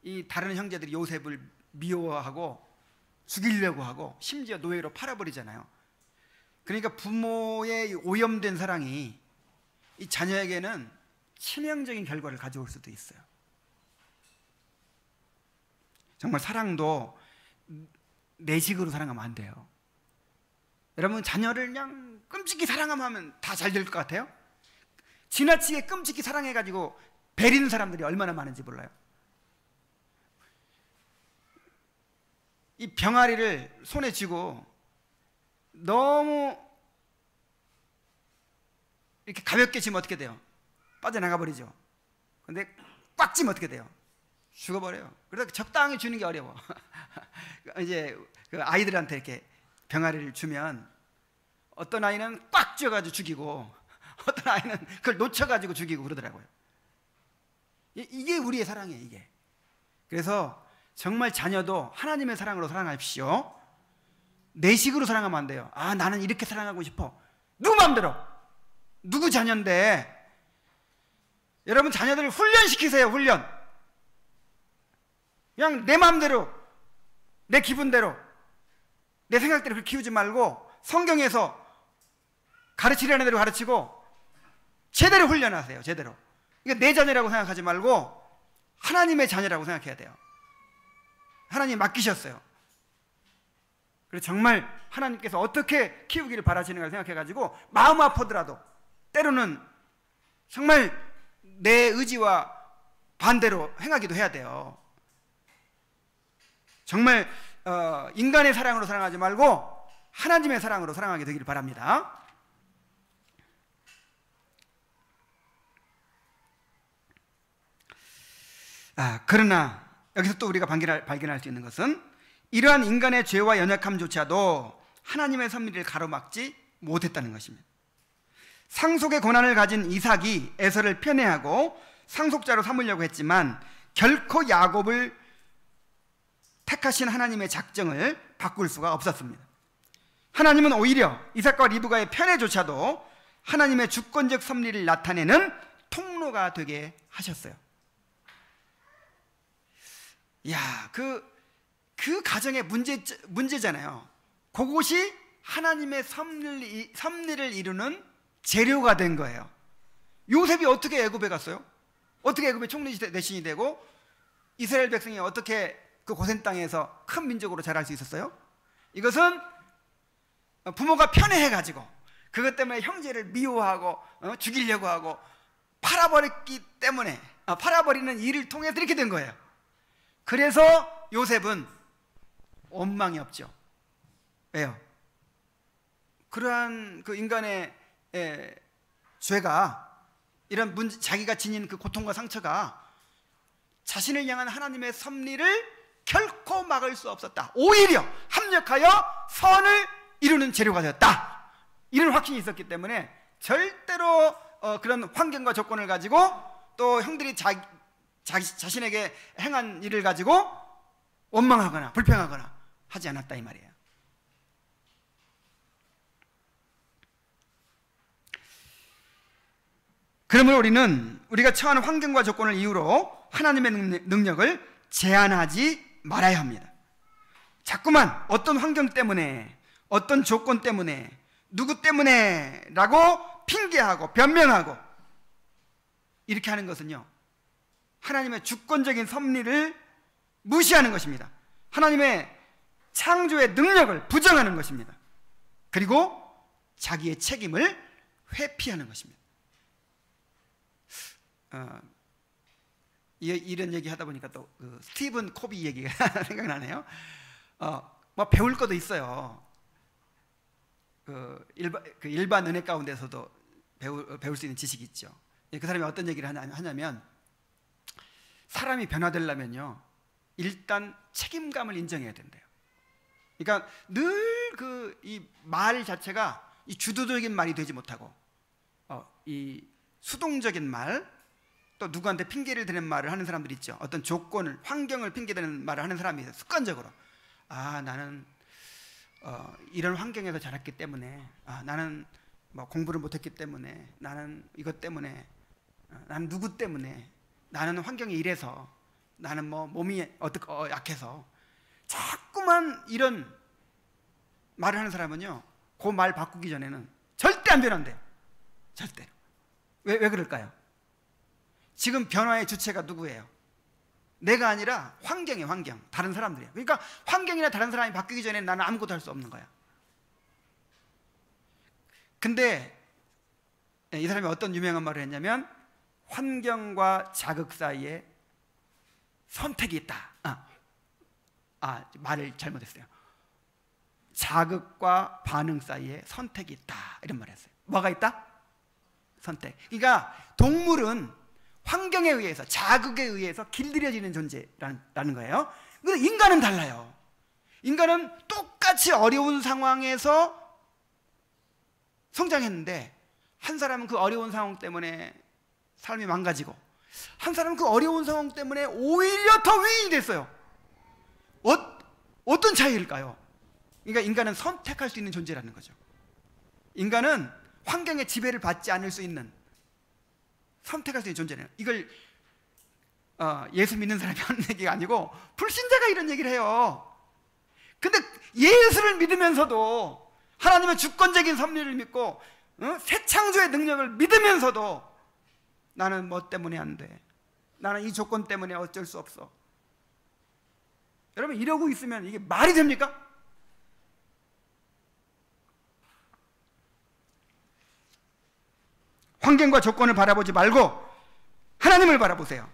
이 다른 형제들이 요셉을 미워하고 죽이려고 하고 심지어 노예로 팔아버리잖아요. 그러니까 부모의 오염된 사랑이 이 자녀에게는 치명적인 결과를 가져올 수도 있어요. 정말 사랑도 내식으로 사랑하면 안 돼요. 여러분, 자녀를 그냥 끔찍히 사랑하면 다 잘 될 것 같아요? 지나치게 끔찍히 사랑해가지고 베리는 사람들이 얼마나 많은지 몰라요. 이 병아리를 손에 쥐고 너무 이렇게 가볍게 쥐면 어떻게 돼요? 빠져나가 버리죠. 근데 꽉 쥐면 어떻게 돼요? 죽어버려요. 그래서 적당히 주는 게 어려워. 이제 그 아이들한테 이렇게 병아리를 주면 어떤 아이는 꽉 쥐어가지고 죽이고 어떤 아이는 그걸 놓쳐가지고 죽이고 그러더라고요. 이게 우리의 사랑이에요, 이게. 그래서 정말 자녀도 하나님의 사랑으로 사랑하십시오. 내식으로 사랑하면 안 돼요. 아, 나는 이렇게 사랑하고 싶어. 누구 마음대로. 누구 자녀인데. 여러분, 자녀들을 훈련시키세요, 훈련. 그냥 내 마음대로, 내 기분대로, 내 생각대로 그렇게 키우지 말고 성경에서 가르치려는 대로 가르치고 제대로 훈련하세요, 제대로. 이게 내 자녀라고 생각하지 말고 하나님의 자녀라고 생각해야 돼요. 하나님 맡기셨어요. 그래서 정말 하나님께서 어떻게 키우기를 바라시는가 생각해가지고 마음 아프더라도 때로는 정말 내 의지와 반대로 행하기도 해야 돼요. 정말 인간의 사랑으로 사랑하지 말고 하나님의 사랑으로 사랑하게 되기를 바랍니다. 그러나 여기서 또 우리가 발견할 수 있는 것은 이러한 인간의 죄와 연약함조차도 하나님의 섭리를 가로막지 못했다는 것입니다. 상속의 권한을 가진 이삭이 에서를 편애하고 상속자로 삼으려고 했지만 결코 야곱을 택하신 하나님의 작정을 바꿀 수가 없었습니다. 하나님은 오히려 이삭과 리브가의 편애조차도 하나님의 주권적 섭리를 나타내는 통로가 되게 하셨어요. 야, 그 가정의 문제잖아요. 그것이 하나님의 섭리를 이루는 재료가 된 거예요. 요셉이 어떻게 애굽에 갔어요? 어떻게 애굽의 총리 대신이 되고 이스라엘 백성이 어떻게 그 고센 땅에서 큰 민족으로 자랄 수 있었어요? 이것은 부모가 편애해가지고 그것 때문에 형제를 미워하고 죽이려고 하고 팔아버렸기 때문에 팔아버리는 일을 통해서 이렇게 된 거예요. 그래서 요셉은 원망이 없죠. 왜요? 그러한 그 인간의 죄가 이런 문제, 자기가 지닌 그 고통과 상처가 자신을 향한 하나님의 섭리를 결코 막을 수 없었다. 오히려 합력하여 선을 이루는 재료가 되었다. 이런 확신이 있었기 때문에 절대로 그런 환경과 조건을 가지고 또 형들이 자신에게 행한 일을 가지고 원망하거나 불평하거나 하지 않았다 이 말이에요. 그러므로 우리는 우리가 처한 환경과 조건을 이유로 하나님의 능력을 제한하지 말아야 합니다. 자꾸만 어떤 환경 때문에, 어떤 조건 때문에, 누구 때문에 라고 핑계하고 변명하고 이렇게 하는 것은요, 하나님의 주권적인 섭리를 무시하는 것입니다. 하나님의 창조의 능력을 부정하는 것입니다. 그리고 자기의 책임을 회피하는 것입니다. 이런 얘기 하다 보니까 또 스티븐 코비 얘기가 생각나네요. 뭐 배울 것도 있어요. 일반 은혜 가운데서도 배울 수 있는 지식이 있죠. 그 사람이 어떤 얘기를 하냐면, 사람이 변화되려면요, 일단 책임감을 인정해야 된대요. 그러니까 늘 이 말 자체가 이 주도적인 말이 되지 못하고 이 수동적인 말, 또 누구한테 핑계를 대는 말을 하는 사람들이 있죠. 어떤 조건을, 환경을 핑계대는 말을 하는 사람이 있어요. 습관적으로. 나는 이런 환경에서 자랐기 때문에, 나는 뭐 공부를 못했기 때문에, 나는 이것 때문에, 나는 누구 때문에, 나는 환경이 이래서, 나는 뭐 몸이 약해서, 자꾸만 이런 말을 하는 사람은요, 그 말 바꾸기 전에는 절대 안 변한대요. 절대로. 왜 그럴까요? 지금 변화의 주체가 누구예요? 내가 아니라 환경이에요. 환경. 다른 사람들이에요. 그러니까 환경이나 다른 사람이 바뀌기 전에 나는 아무것도 할 수 없는 거야. 근데 이 사람이 어떤 유명한 말을 했냐면, 환경과 자극 사이에 선택이 있다. 말을 잘못했어요. 자극과 반응 사이에 선택이 있다, 이런 말을 했어요. 뭐가 있다? 선택. 그러니까 동물은 환경에 의해서, 자극에 의해서 길들여지는 존재라는 거예요. 근데 인간은 달라요. 인간은 똑같이 어려운 상황에서 성장했는데, 한 사람은 그 어려운 상황 때문에 삶이 망가지고, 한 사람은 그 어려운 상황 때문에 오히려 더 위인이 됐어요. 어떤 차이일까요? 그러니까 인간은 선택할 수 있는 존재라는 거죠. 인간은 환경의 지배를 받지 않을 수 있는, 선택할 수 있는 존재예요. 이걸 예수 믿는 사람이 하는 얘기가 아니고 불신자가 이런 얘기를 해요. 근데 예수를 믿으면서도, 하나님의 주권적인 섭리를 믿고 새 창조의 능력을 믿으면서도, 나는 뭐 때문에 안 돼, 나는 이 조건 때문에 어쩔 수 없어. 여러분, 이러고 있으면 이게 말이 됩니까? 환경과 조건을 바라보지 말고 하나님을 바라보세요.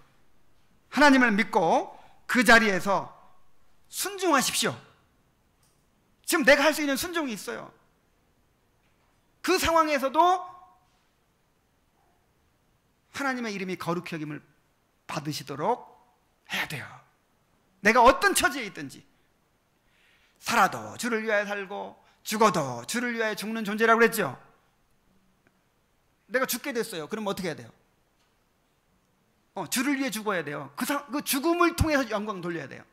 하나님을 믿고 그 자리에서 순종하십시오. 지금 내가 할 수 있는 순종이 있어요. 그 상황에서도 하나님의 이름이 거룩히 여김을 받으시도록 해야 돼요. 내가 어떤 처지에 있든지, 살아도 주를 위하여 살고 죽어도 주를 위하여 죽는 존재라고 그랬죠. 내가 죽게 됐어요. 그럼 어떻게 해야 돼요? 주를 위해 죽어야 돼요. 그 죽음을 통해서 영광 돌려야 돼요.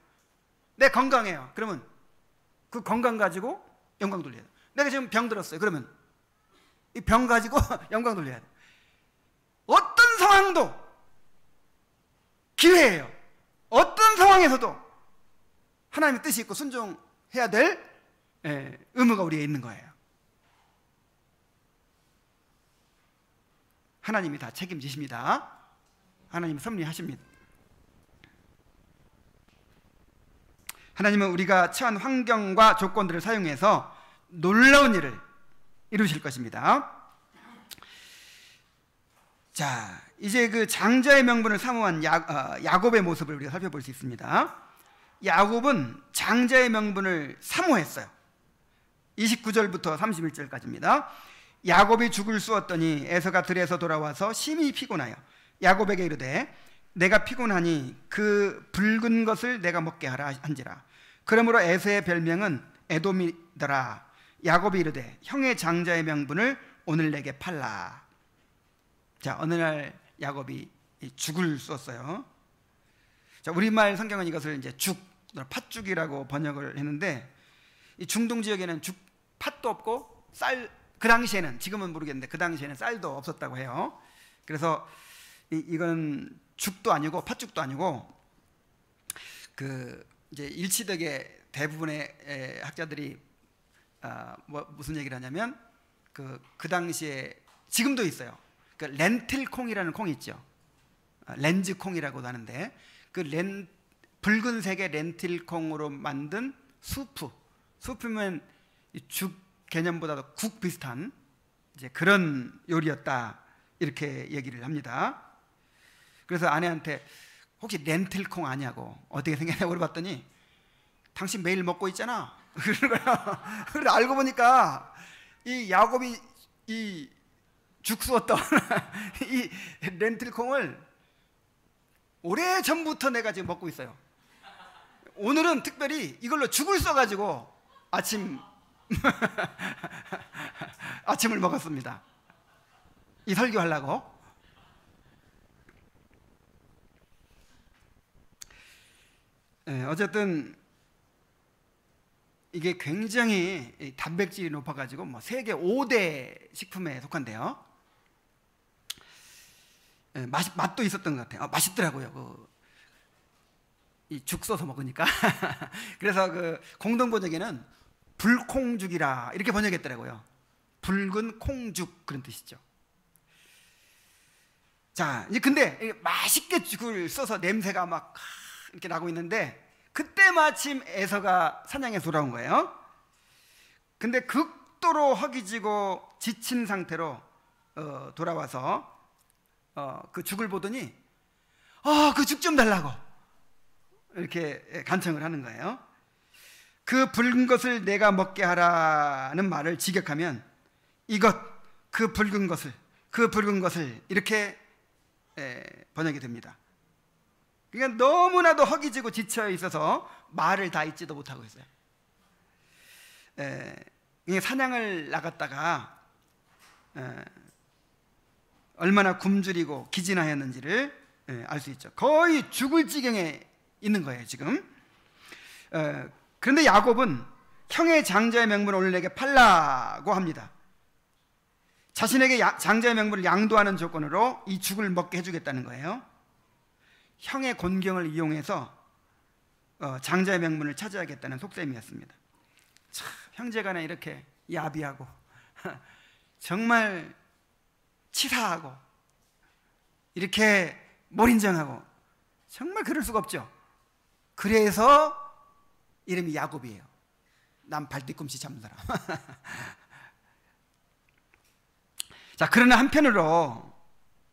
내 건강해요. 그러면 그 건강 가지고 영광 돌려야 돼요. 내가 지금 병 들었어요. 그러면 이 병 가지고 영광 돌려야 돼요. 어떤 상황도 기회예요. 어떤 상황에서도 하나님의 뜻이 있고 순종해야 될 의무가 우리에 있는 거예요. 하나님이 다 책임지십니다. 하나님이 섭리하십니다. 하나님은 우리가 처한 환경과 조건들을 사용해서 놀라운 일을 이루실 것입니다. 자, 이제 그 장자의 명분을 사모한 야곱의 모습을 우리가 살펴볼 수 있습니다. 야곱은 장자의 명분을 사모했어요. 29절부터 31절까지입니다. 야곱이 죽을 쑤었더니 에서가 들에서 돌아와서 심히 피곤하여 야곱에게 이르되 내가 피곤하니 그 붉은 것을 내가 먹게 하라 한지라. 그러므로 에서의 별명은 에돔이더라. 야곱이 이르되 형의 장자의 명분을 오늘 내게 팔라. 자, 어느 날 야곱이 죽을 쑤었어요. 자, 우리말 성경은 이것을 이제 죽, 팥죽이라고 번역을 했는데, 이 중동 지역에는 팥도 없고 쌀, 그 당시에는, 지금은 모르겠는데 그 당시에는 쌀도 없었다고 해요. 그래서 이건 죽도 아니고 팥죽도 아니고, 그 이제 일치덕의 대부분의 학자들이 무슨 얘기를 하냐면, 그 당시에 지금도 있어요. 그 렌틸콩이라는 콩이 있죠. 렌즈콩이라고도 하는데, 그 붉은색의 렌틸콩으로 만든 수프면 죽 개념보다도 국 비슷한 이제 그런 요리였다, 이렇게 얘기를 합니다. 그래서 아내한테 혹시 렌틸콩 아냐고 어떻게 생겼냐고 물어봤더니 당신 매일 먹고 있잖아 그러는 거야. 그래서 알고 보니까 이 야곱이 이 죽수었던 이 렌틸콩을 오래전부터 내가 지금 먹고 있어요. 오늘은 특별히 이걸로 죽을 써가지고 아침을 먹었습니다. 이 설교하려고. 어쨌든 이게 굉장히 단백질이 높아가지고 뭐 세계 5대 식품에 속한데요. 맛도 있었던 것 같아요. 맛있더라고요. 이 죽 써서 먹으니까. 그래서 그 공동 번역에는 불콩죽이라 이렇게 번역했더라고요. 붉은 콩죽, 그런 뜻이죠. 자, 이제 근데 맛있게 죽을 써서 냄새가 막 이렇게 나고 있는데, 그때 마침 에서가 사냥에 돌아온 거예요. 근데 극도로 허기지고 지친 상태로 돌아와서 그 죽을 보더니 그 죽 좀 달라고 이렇게 간청을 하는 거예요. 그 붉은 것을 내가 먹게 하라는 말을 직역하면 그 붉은 것을 이렇게 번역이 됩니다. 그러니까 너무나도 허기지고 지쳐 있어서 말을 다 잊지도 못하고 있어요. 사냥을 나갔다가 얼마나 굶주리고 기진하였는지를 알 수 있죠. 거의 죽을 지경에 있는 거예요 지금. 그런데 야곱은 형의 장자의 명분을 오늘 내게 팔라고 합니다. 자신에게 장자의 명분을 양도하는 조건으로 이 죽을 먹게 해주겠다는 거예요. 형의 곤경을 이용해서 장자의 명분을 차지하겠다는 속셈이었습니다. 참, 형제간에 이렇게 야비하고 정말 치사하고 이렇게 몰인정하고 정말 그럴 수가 없죠. 그래서 이름이 야곱이에요. 남 발뒤꿈치 잡는 사람. 자, 그러나 한편으로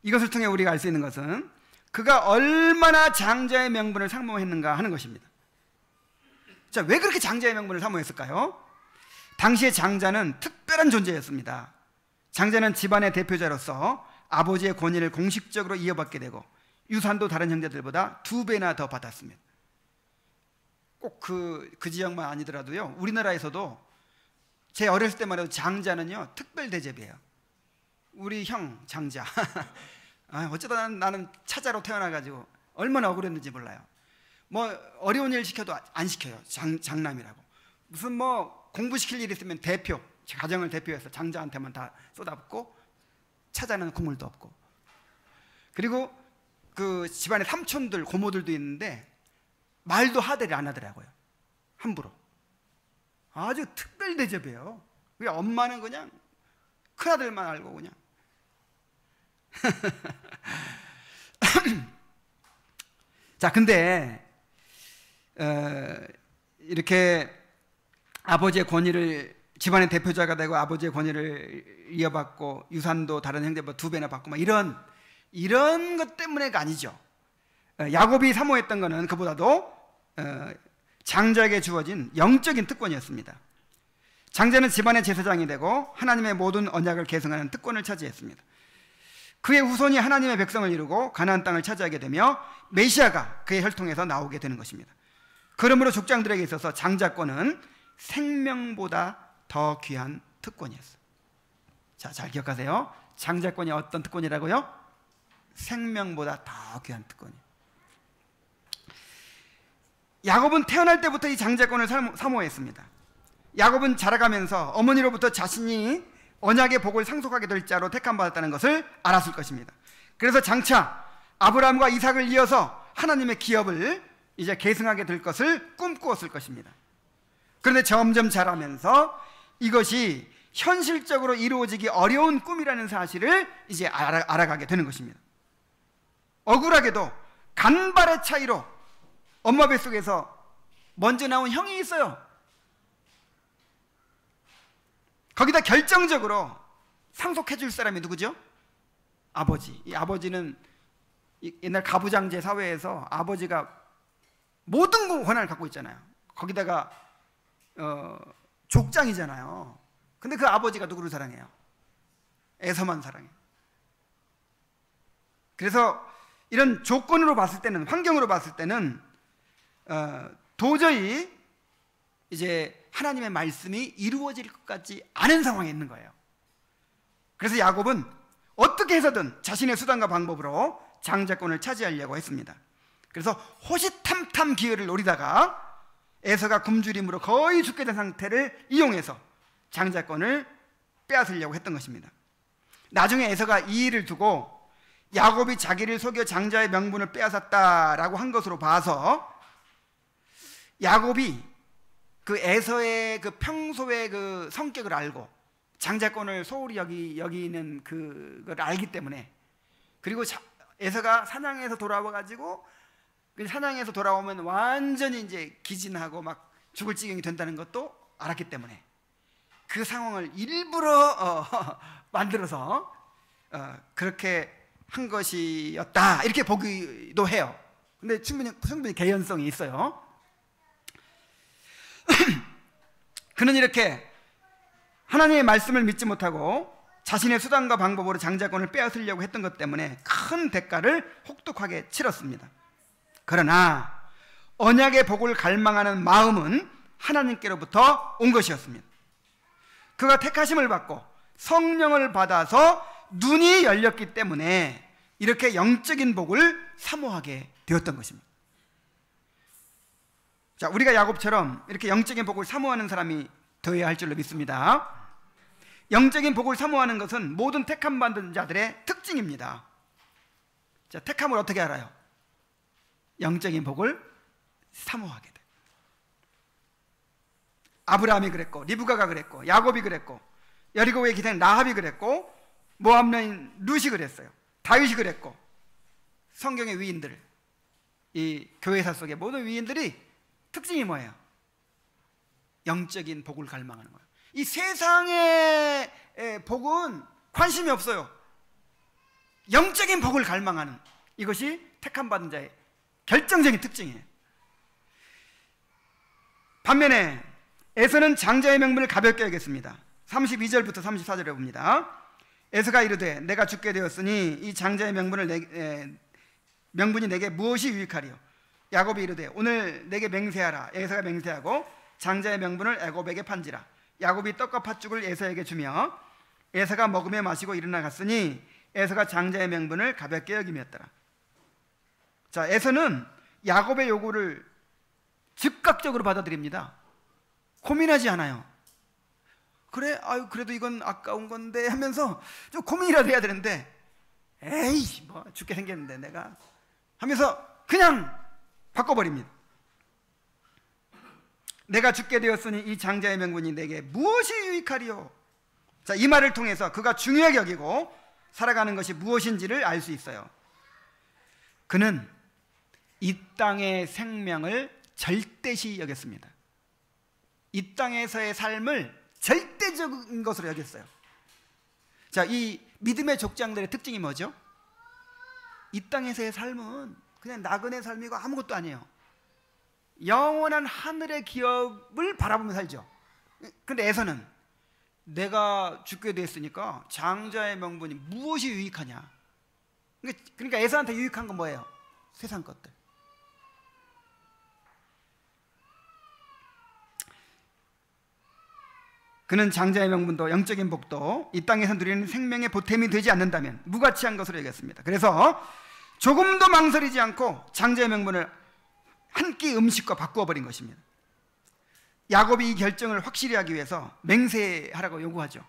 이것을 통해 우리가 알 수 있는 것은 그가 얼마나 장자의 명분을 사모했는가 하는 것입니다. 자, 왜 그렇게 장자의 명분을 사모했을까요? 당시의 장자는 특별한 존재였습니다. 장자는 집안의 대표자로서 아버지의 권위를 공식적으로 이어받게 되고 유산도 다른 형제들보다 2배나 더 받았습니다. 꼭 그 지역만 아니더라도요, 우리나라에서도 제 어렸을 때만 해도 장자는요 특별 대접이에요. 우리 형 장자. 어쩌다 나는 차자로 태어나가지고 얼마나 억울했는지 몰라요. 뭐 어려운 일 시켜도 안 시켜요. 장남이라고. 무슨 뭐 공부시킬 일 있으면 대표, 가정을 대표해서 장자한테만 다 쏟아붓고 차자는 국물도 없고. 그리고 그 집안에 삼촌들, 고모들도 있는데 말도 하대를 안 하더라고요. 함부로. 아주 특별 대접이에요. 엄마는 그냥 큰아들만 알고 그냥. 자, 근데 이렇게 아버지의 권위를, 집안의 대표자가 되고 아버지의 권위를 이어받고 유산도 다른 형제보다 2배나 받고 막 이런 것 때문에가 아니죠. 야곱이 사모했던 것은 그보다도 장자에게 주어진 영적인 특권이었습니다. 장자는 집안의 제사장이 되고 하나님의 모든 언약을 계승하는 특권을 차지했습니다. 그의 후손이 하나님의 백성을 이루고 가나안 땅을 차지하게 되며 메시아가 그의 혈통에서 나오게 되는 것입니다. 그러므로 족장들에게 있어서 장자권은 생명보다 더 귀한 특권이었어요. 자, 잘 기억하세요. 장자권이 어떤 특권이라고요? 생명보다 더 귀한 특권이에요. 야곱은 태어날 때부터 이 장자권을 사모했습니다. 야곱은 자라가면서 어머니로부터 자신이 언약의 복을 상속하게 될 자로 택함받았다는 것을 알았을 것입니다. 그래서 장차 아브라함과 이삭을 이어서 하나님의 기업을 이제 계승하게 될 것을 꿈꾸었을 것입니다. 그런데 점점 자라면서 이것이 현실적으로 이루어지기 어려운 꿈이라는 사실을 이제 알아가게 되는 것입니다. 억울하게도 간발의 차이로 엄마 뱃속에서 먼저 나온 형이 있어요. 거기다 결정적으로 상속해 줄 사람이 누구죠? 아버지. 이 아버지는 옛날 가부장제 사회에서 아버지가 모든 권한을 갖고 있잖아요. 거기다가 족장이잖아요. 근데 그 아버지가 누구를 사랑해요? 에서만 사랑해요. 그래서 이런 조건으로 봤을 때는, 환경으로 봤을 때는 도저히 이제 하나님의 말씀이 이루어질 것 같지 않은 상황에 있는 거예요. 그래서 야곱은 어떻게 해서든 자신의 수단과 방법으로 장자권을 차지하려고 했습니다. 그래서 호시탐탐 기회를 노리다가 에서가 굶주림으로 거의 죽게 된 상태를 이용해서 장자권을 빼앗으려고 했던 것입니다. 나중에 에서가 이 일을 두고 야곱이 자기를 속여 장자의 명분을 빼앗았다라고 한 것으로 봐서 야곱이 그 에서의 그 평소의 그 성격을 알고 장자권을 소홀히 여기는 그걸 알기 때문에, 그리고 에서가 사냥해서 돌아와가지고 사냥해서 돌아오면 완전히 이제 기진하고 막 죽을 지경이 된다는 것도 알았기 때문에 그 상황을 일부러 만들어서 그렇게 한 것이었다, 이렇게 보기도 해요. 근데 충분히 개연성이 있어요. 그는 이렇게 하나님의 말씀을 믿지 못하고 자신의 수단과 방법으로 장자권을 빼앗으려고 했던 것 때문에 큰 대가를 혹독하게 치렀습니다. 그러나 언약의 복을 갈망하는 마음은 하나님께로부터 온 것이었습니다. 그가 택하심을 받고 성령을 받아서 눈이 열렸기 때문에 이렇게 영적인 복을 사모하게 되었던 것입니다. 자, 우리가 야곱처럼 이렇게 영적인 복을 사모하는 사람이 되어야 할 줄로 믿습니다. 영적인 복을 사모하는 것은 모든 택함 받은 자들의 특징입니다. 자, 택함을 어떻게 알아요? 영적인 복을 사모하게 돼. 아브라함이 그랬고, 리브가가 그랬고, 야곱이 그랬고, 여리고의 기생 라합이 그랬고, 모압 여인 룻이 그랬어요. 다윗이 그랬고, 성경의 위인들, 이 교회사 속의 모든 위인들이 특징이 뭐예요? 영적인 복을 갈망하는 거예요. 이 세상의 복은 관심이 없어요. 영적인 복을 갈망하는, 이것이 택함받은 자의 결정적인 특징이에요. 반면에 에서는 장자의 명분을 가볍게 여겼습니다. 32절부터 34절에 봅니다. 에서가 이르되 내가 죽게 되었으니 이 장자의 명분이 내게 무엇이 유익하리요? 야곱이 이르되 오늘 내게 맹세하라. 에서가 맹세하고 장자의 명분을 야곱에게 판지라. 야곱이 떡과 팥죽을 에서에게 주며 에서가 먹으며 마시고 일어나 갔으니 에서가 장자의 명분을 가볍게 여김이었더라. 자, 에서는 야곱의 요구를 즉각적으로 받아들입니다. 고민하지 않아요. 그래, 아유 그래도 이건 아까운 건데 하면서 좀 고민이라도 해야 되는데, 에이 뭐 죽게 생겼는데 내가 하면서 그냥 바꿔버립니다. 내가 죽게 되었으니 이 장자의 명분이 내게 무엇이 유익하리요? 자, 이 말을 통해서 그가 중요하게 여기고 살아가는 것이 무엇인지를 알 수 있어요. 그는 이 땅의 생명을 절대시 여겼습니다. 이 땅에서의 삶을 절대적인 것으로 여겼어요. 자, 이 믿음의 족장들의 특징이 뭐죠? 이 땅에서의 삶은 그냥 나그네 삶이고 아무것도 아니에요. 영원한 하늘의 기업을 바라보며 살죠. 근데 에서는 내가 죽게 됐으니까 장자의 명분이 무엇이 유익하냐. 그러니까 에서한테 유익한 건 뭐예요? 세상 것들. 그는 장자의 명분도 영적인 복도 이 땅에서 누리는 생명의 보탬이 되지 않는다면 무가치한 것으로 여겼습니다. 그래서 조금도 망설이지 않고 장자의 명분을 한 끼 음식과 바꾸어 버린 것입니다. 야곱이 이 결정을 확실히 하기 위해서 맹세하라고 요구하죠.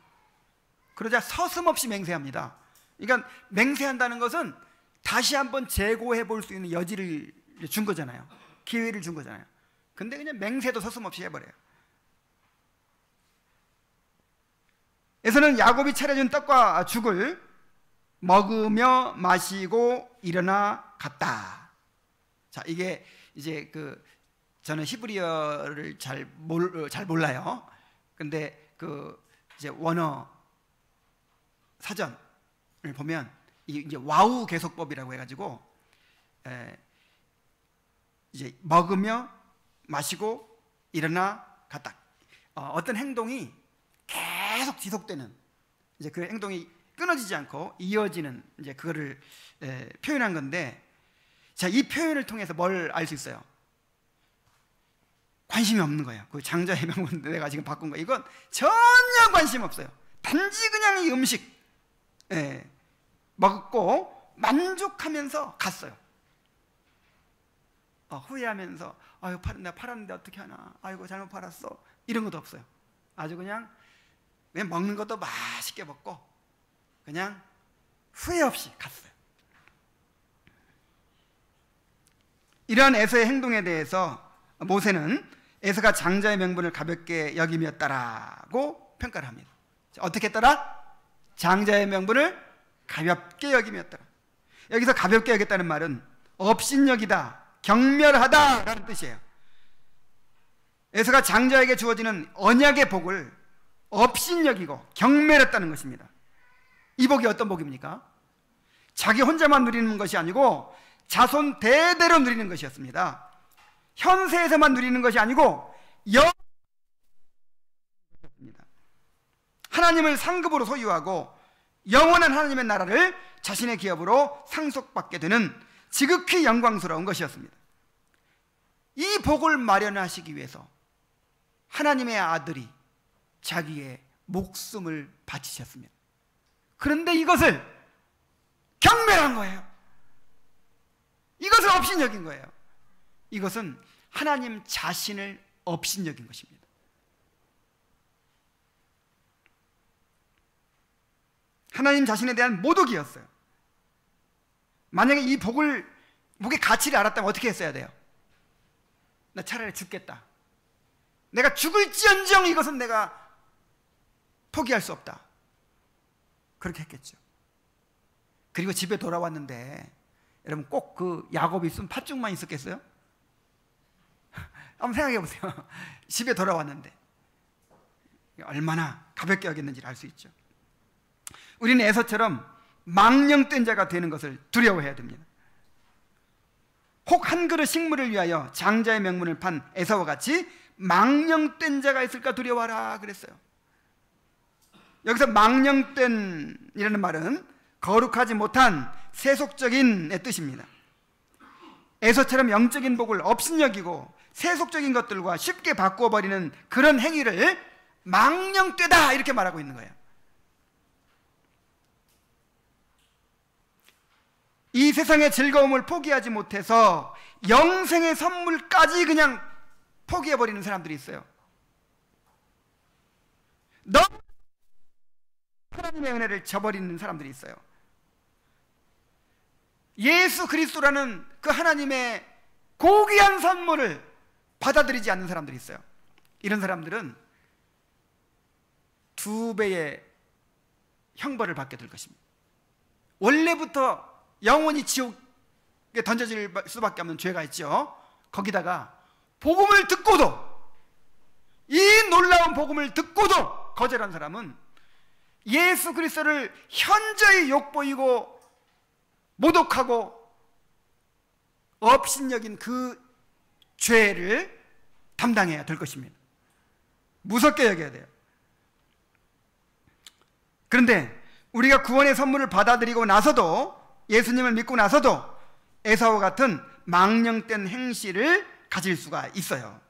그러자 서슴없이 맹세합니다. 그러니까 맹세한다는 것은 다시 한번 재고해 볼 수 있는 여지를 준 거잖아요. 기회를 준 거잖아요. 근데 그냥 맹세도 서슴없이 해버려요. 에서는 야곱이 차려준 떡과 죽을 먹으며 마시고 일어나 갔다. 자, 이게 이제 저는 히브리어를 잘 몰라요. 근데 이제 원어 사전을 보면 이제 와우 계속법이라고 해가지고 이제 먹으며 마시고 일어나 갔다. 어떤 행동이 계속 지속되는 이제 그 행동이 끊어지지 않고 이어지는 이제 그거를 표현한 건데, 자, 이 표현을 통해서 뭘 알 수 있어요? 관심이 없는 거예요. 그 장자의 명분 내가 지금 바꾼 거 이건 전혀 관심 없어요. 단지 그냥 이 음식 먹고 만족하면서 갔어요. 후회하면서 아유 내가 팔았는데 어떻게 하나, 아이고 잘못 팔았어, 이런 것도 없어요. 아주 그냥 먹는 것도 맛있게 먹고 그냥 후회 없이 갔어요. 이러한 에서의 행동에 대해서 모세는 에서가 장자의 명분을 가볍게 여김이었다라고 평가를 합니다. 어떻게 했더라? 장자의 명분을 가볍게 여김이었더라. 여기서 가볍게 여겼다는 말은 업신여기다, 경멸하다라는 뜻이에요. 에서가 장자에게 주어지는 언약의 복을 업신여기고 경멸했다는 것입니다. 이 복이 어떤 복입니까? 자기 혼자만 누리는 것이 아니고 자손 대대로 누리는 것이었습니다. 현세에서만 누리는 것이 아니고 하나님을 상급으로 소유하고 영원한 하나님의 나라를 자신의 기업으로 상속받게 되는 지극히 영광스러운 것이었습니다. 이 복을 마련하시기 위해서 하나님의 아들이 자기의 목숨을 바치셨습니다. 그런데 이것을 경멸한 거예요. 이것을 업신여긴 거예요. 이것은 하나님 자신을 업신여긴 것입니다. 하나님 자신에 대한 모독이었어요. 만약에 이 복의 가치를 알았다면 어떻게 했어야 돼요? 나 차라리 죽겠다. 내가 죽을지언정 이것은 내가 포기할 수 없다. 그렇게 했겠죠. 그리고 집에 돌아왔는데 여러분 꼭 그 야곱이 쓴 팥죽만 있었겠어요? 한번 생각해 보세요. 집에 돌아왔는데 얼마나 가볍게 여겼는지를 알 수 있죠. 우리는 에서처럼 망령된 자가 되는 것을 두려워해야 됩니다. 혹 한 그릇 식물을 위하여 장자의 명분을 판 에서와 같이 망령된 자가 있을까 두려워하라 그랬어요. 여기서 망령된이라는 말은 거룩하지 못한 세속적인의 뜻입니다. 에서처럼 영적인 복을 업신여기고 세속적인 것들과 쉽게 바꾸어버리는 그런 행위를 망령되다 이렇게 말하고 있는 거예요. 이 세상의 즐거움을 포기하지 못해서 영생의 선물까지 그냥 포기해버리는 사람들이 있어요. 너무 하나님의 은혜를 저버리는 사람들이 있어요. 예수 그리스도라는 그 하나님의 고귀한 선물을 받아들이지 않는 사람들이 있어요. 이런 사람들은 2배의 형벌을 받게 될 것입니다. 원래부터 영원히 지옥에 던져질 수밖에 없는 죄가 있죠. 거기다가 복음을 듣고도, 이 놀라운 복음을 듣고도 거절한 사람은 예수 그리스도를 현저히 욕보이고 모독하고 업신여긴 그 죄를 담당해야 될 것입니다. 무섭게 여겨야 돼요. 그런데 우리가 구원의 선물을 받아들이고 나서도, 예수님을 믿고 나서도 에사와 같은 망령된 행실을 가질 수가 있어요.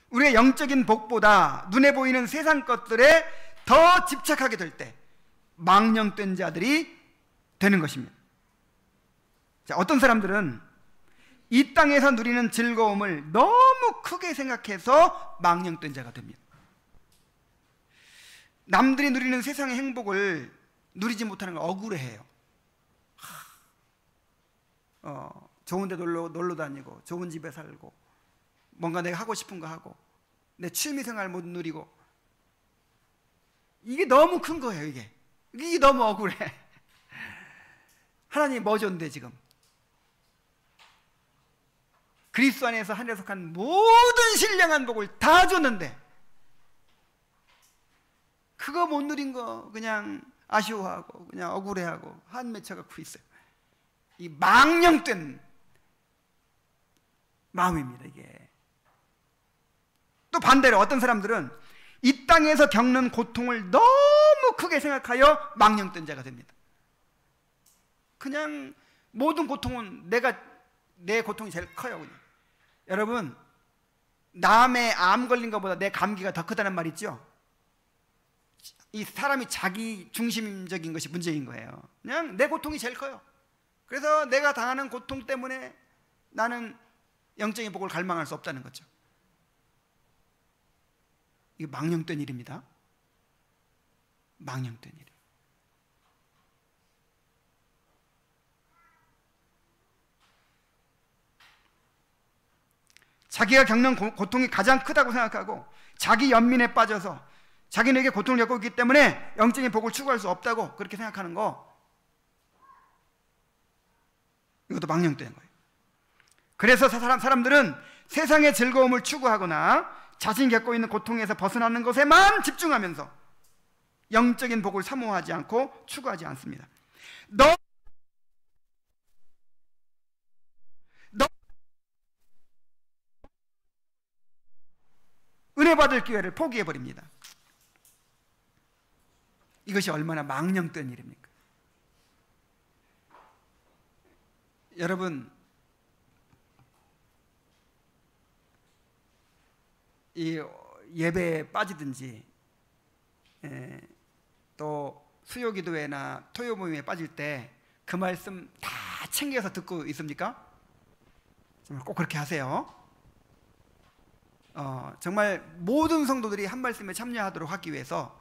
우리의 영적인 복보다 눈에 보이는 세상 것들에 더 집착하게 될 때 망령된 자들이 되는 것입니다. 자, 어떤 사람들은 이 땅에서 누리는 즐거움을 너무 크게 생각해서 망령된 자가 됩니다. 남들이 누리는 세상의 행복을 누리지 못하는 걸 억울해해요. 좋은 데 놀러 다니고 좋은 집에 살고 뭔가 내가 하고 싶은 거 하고 내 취미생활 못 누리고, 이게 너무 큰 거예요. 이게 너무 억울해. 하나님이 뭐 줬는데 지금 그리스도 안에서 하늘에 속한 모든 신령한 복을 다 줬는데 그거 못 누린 거 그냥 아쉬워하고 그냥 억울해하고 한 맺혀 갖고 있어요. 이 망령된 마음입니다. 이게 또 반대로 어떤 사람들은 이 땅에서 겪는 고통을 너무 크게 생각하여 망령된 자가 됩니다. 그냥 모든 고통은 내 고통이 제일 커요. 그냥. 여러분, 남의 암 걸린 것보다 내 감기가 더 크다는 말 있죠? 이 사람이 자기 중심적인 것이 문제인 거예요. 그냥 내 고통이 제일 커요. 그래서 내가 당하는 고통 때문에 나는 영적인 복을 갈망할 수 없다는 거죠. 이게 망령된 일입니다. 망령된 일. 자기가 겪는 고통이 가장 크다고 생각하고 자기 연민에 빠져서 자기에게 고통을 겪고 있기 때문에 영적인 복을 추구할 수 없다고 그렇게 생각하는 거, 이것도 망령된 거예요. 그래서 사람들은 세상의 즐거움을 추구하거나 자신이 겪고 있는 고통에서 벗어나는 것에만 집중하면서 영적인 복을 사모하지 않고 추구하지 않습니다. 은혜 받을 기회를 포기해버립니다. 이것이 얼마나 망령된 일입니까? 여러분, 이 예배에 빠지든지 또 수요기도회나 토요모임에 빠질 때 그 말씀 다 챙겨서 듣고 있습니까? 정말 꼭 그렇게 하세요. 정말 모든 성도들이 한 말씀에 참여하도록 하기 위해서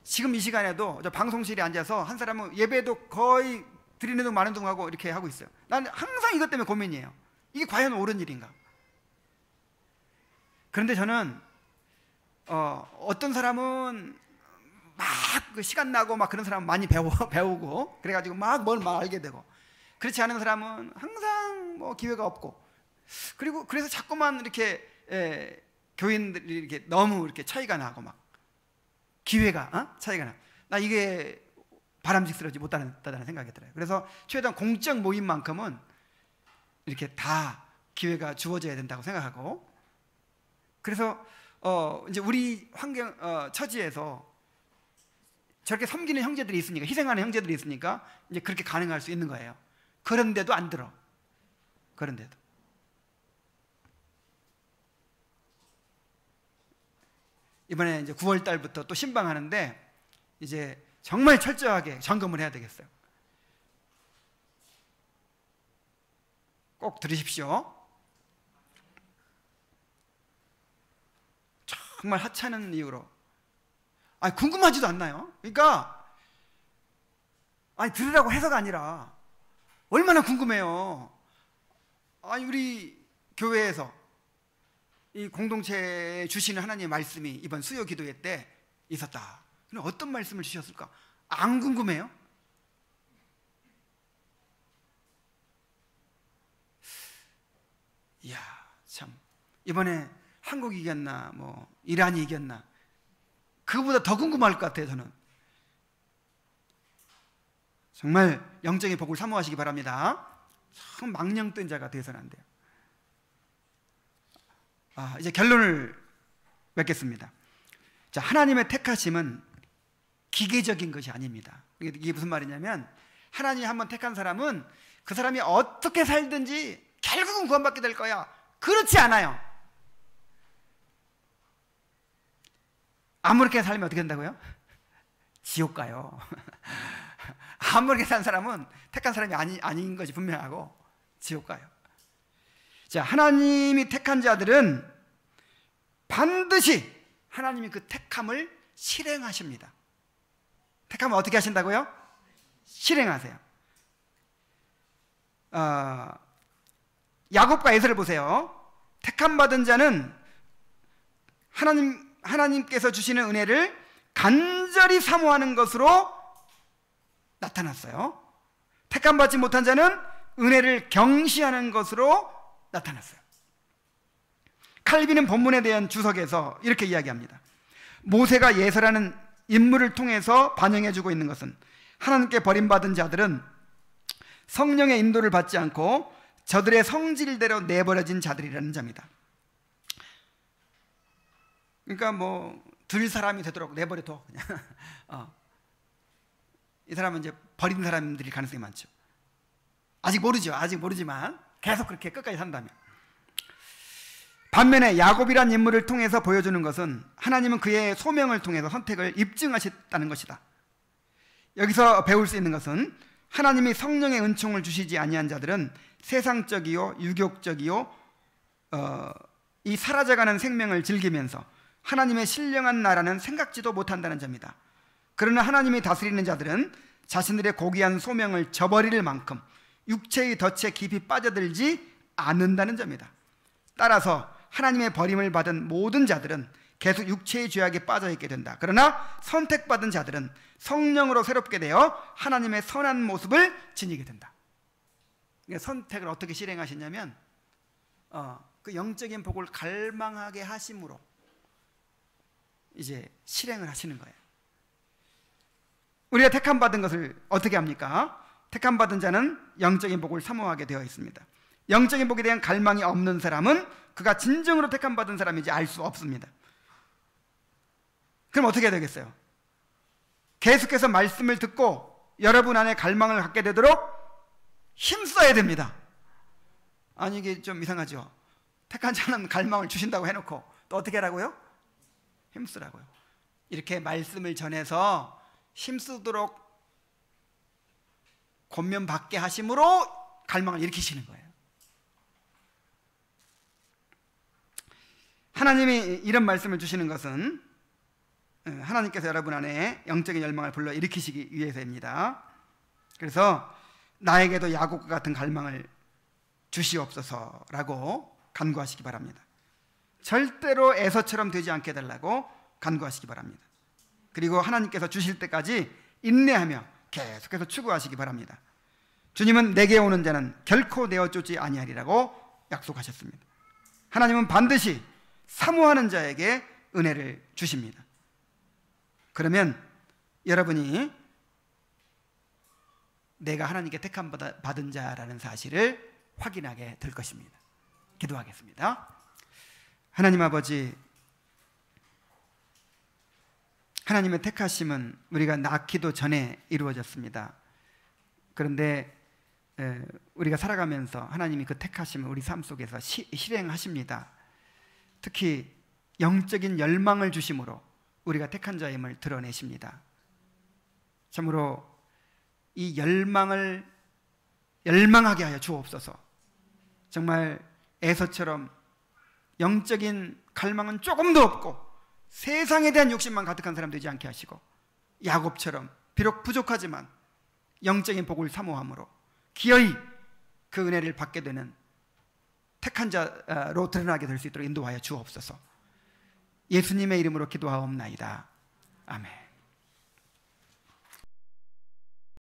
지금 이 시간에도 저 방송실에 앉아서 한 사람은 예배도 거의 드리는 둥 마는 둥 하고 이렇게 하고 있어요. 나는 항상 이것 때문에 고민이에요. 이게 과연 옳은 일인가? 그런데 저는 어떤 사람은 막 그 시간 나고 막 그런 사람은 많이 배우고 그래가지고 막 뭘 알게 되고, 그렇지 않은 사람은 항상 뭐 기회가 없고, 그리고 그래서 자꾸만 이렇게 교인들이 이렇게 너무 이렇게 차이가 나고 막 기회가 차이가 나 이게 바람직스럽지 못하다는 생각이 들어요. 그래서 최대한 공적 모임만큼은 이렇게 다 기회가 주어져야 된다고 생각하고, 그래서 이제 우리 환경 처지에서 저렇게 섬기는 형제들이 있으니까, 희생하는 형제들이 있으니까 이제 그렇게 가능할 수 있는 거예요. 그런데도 안 들어. 그런데도. 이번에 이제 9월 달부터 또 신방하는데 이제 정말 철저하게 점검을 해야 되겠어요. 꼭 들으십시오. 정말 하찮은 이유로. 궁금하지도 않나요? 그러니까 들으라고 해서가 아니라 얼마나 궁금해요. 우리 교회에서 이 공동체에 주시는 하나님의 말씀이 이번 수요 기도회 때 있었다. 그럼 어떤 말씀을 주셨을까? 안 궁금해요? 이야, 참, 이번에 한국이 이겼나 뭐 이란이 이겼나 그거보다 더 궁금할 것 같아요. 저는 정말 영적인 복을 사모하시기 바랍니다. 참 망령된 자가 되어서는 안 돼요. 이제 결론을 맺겠습니다. 자, 하나님의 택하심은 기계적인 것이 아닙니다. 이게 무슨 말이냐면, 하나님이 한번 택한 사람은 그 사람이 어떻게 살든지 결국은 구원받게 될 거야, 그렇지 않아요. 아무렇게 살면 어떻게 된다고요? 지옥 가요. 아무렇게 산 사람은 택한 사람이 아닌 것이 분명하고 지옥 가요. 자, 하나님이 택한 자들은 반드시 하나님이 그 택함을 실행하십니다. 택하면 어떻게 하신다고요? 실행하세요. 야곱과 에서를 보세요. 택함 받은 자는 하나님께서 주시는 은혜를 간절히 사모하는 것으로 나타났어요. 택함 받지 못한 자는 은혜를 경시하는 것으로 나타났어요. 칼빈은 본문에 대한 주석에서 이렇게 이야기합니다. 모세가 예서라는 인물을 통해서 반영해주고 있는 것은 하나님께 버림받은 자들은 성령의 인도를 받지 않고 저들의 성질대로 내버려진 자들이라는 점이다. 그러니까 뭐 들 사람이 되도록 내버려둬 그냥. 이 사람은 이제 버린 사람들이 가능성이 많죠. 아직 모르지만 계속 그렇게 끝까지 산다면. 반면에 야곱이란 인물을 통해서 보여주는 것은 하나님은 그의 소명을 통해서 선택을 입증하셨다는 것이다. 여기서 배울 수 있는 것은 하나님이 성령의 은총을 주시지 아니한 자들은 세상적이요 유욕적이요 이 사라져가는 생명을 즐기면서 하나님의 신령한 나라는 생각지도 못한다는 점이다. 그러나 하나님이 다스리는 자들은 자신들의 고귀한 소명을 저버릴 만큼 육체의 덫에 깊이 빠져들지 않는다는 점이다. 따라서 하나님의 버림을 받은 모든 자들은 계속 육체의 죄악에 빠져있게 된다. 그러나 선택받은 자들은 성령으로 새롭게 되어 하나님의 선한 모습을 지니게 된다. 그러니까 선택을 어떻게 실행하시냐면 그 영적인 복을 갈망하게 하심으로 이제 실행을 하시는 거예요. 우리가 택함 받은 것을 어떻게 합니까? 택함 받은 자는 영적인 복을 사모하게 되어 있습니다. 영적인 복에 대한 갈망이 없는 사람은 그가 진정으로 택함 받은 사람인지 알 수 없습니다. 그럼 어떻게 해야 되겠어요? 계속해서 말씀을 듣고 여러분 안에 갈망을 갖게 되도록 힘써야 됩니다. 아니, 이게 좀 이상하죠? 택한 자는 갈망을 주신다고 해놓고 또 어떻게 하라고요? 힘쓰라고요. 이렇게 말씀을 전해서 힘쓰도록 권면받게 하심으로 갈망을 일으키시는 거예요. 하나님이 이런 말씀을 주시는 것은 하나님께서 여러분 안에 영적인 열망을 불러 일으키시기 위해서입니다. 그래서 나에게도 야곱과 같은 갈망을 주시옵소서라고 간구하시기 바랍니다. 절대로 에서처럼 되지 않게 해달라고 간구하시기 바랍니다. 그리고 하나님께서 주실 때까지 인내하며 계속해서 추구하시기 바랍니다. 주님은 내게 오는 자는 결코 내어쫓지 아니하리라고 약속하셨습니다. 하나님은 반드시 사모하는 자에게 은혜를 주십니다. 그러면 여러분이 내가 하나님께 택함 받은 자라는 사실을 확인하게 될 것입니다. 기도하겠습니다. 하나님 아버지, 하나님의 택하심은 우리가 낳기도 전에 이루어졌습니다. 그런데 우리가 살아가면서 하나님이 그 택하심을 우리 삶 속에서 실행하십니다. 특히 영적인 열망을 주심으로 우리가 택한 자임을 드러내십니다. 참으로 이 열망하게 하여 주옵소서. 정말 에서처럼 영적인 갈망은 조금도 없고 세상에 대한 욕심만 가득한 사람 되지 않게 하시고, 야곱처럼 비록 부족하지만 영적인 복을 사모함으로 기어이 그 은혜를 받게 되는 택한 자로 드러나게 될 수 있도록 인도하여 주옵소서. 예수님의 이름으로 기도하옵나이다. 아멘.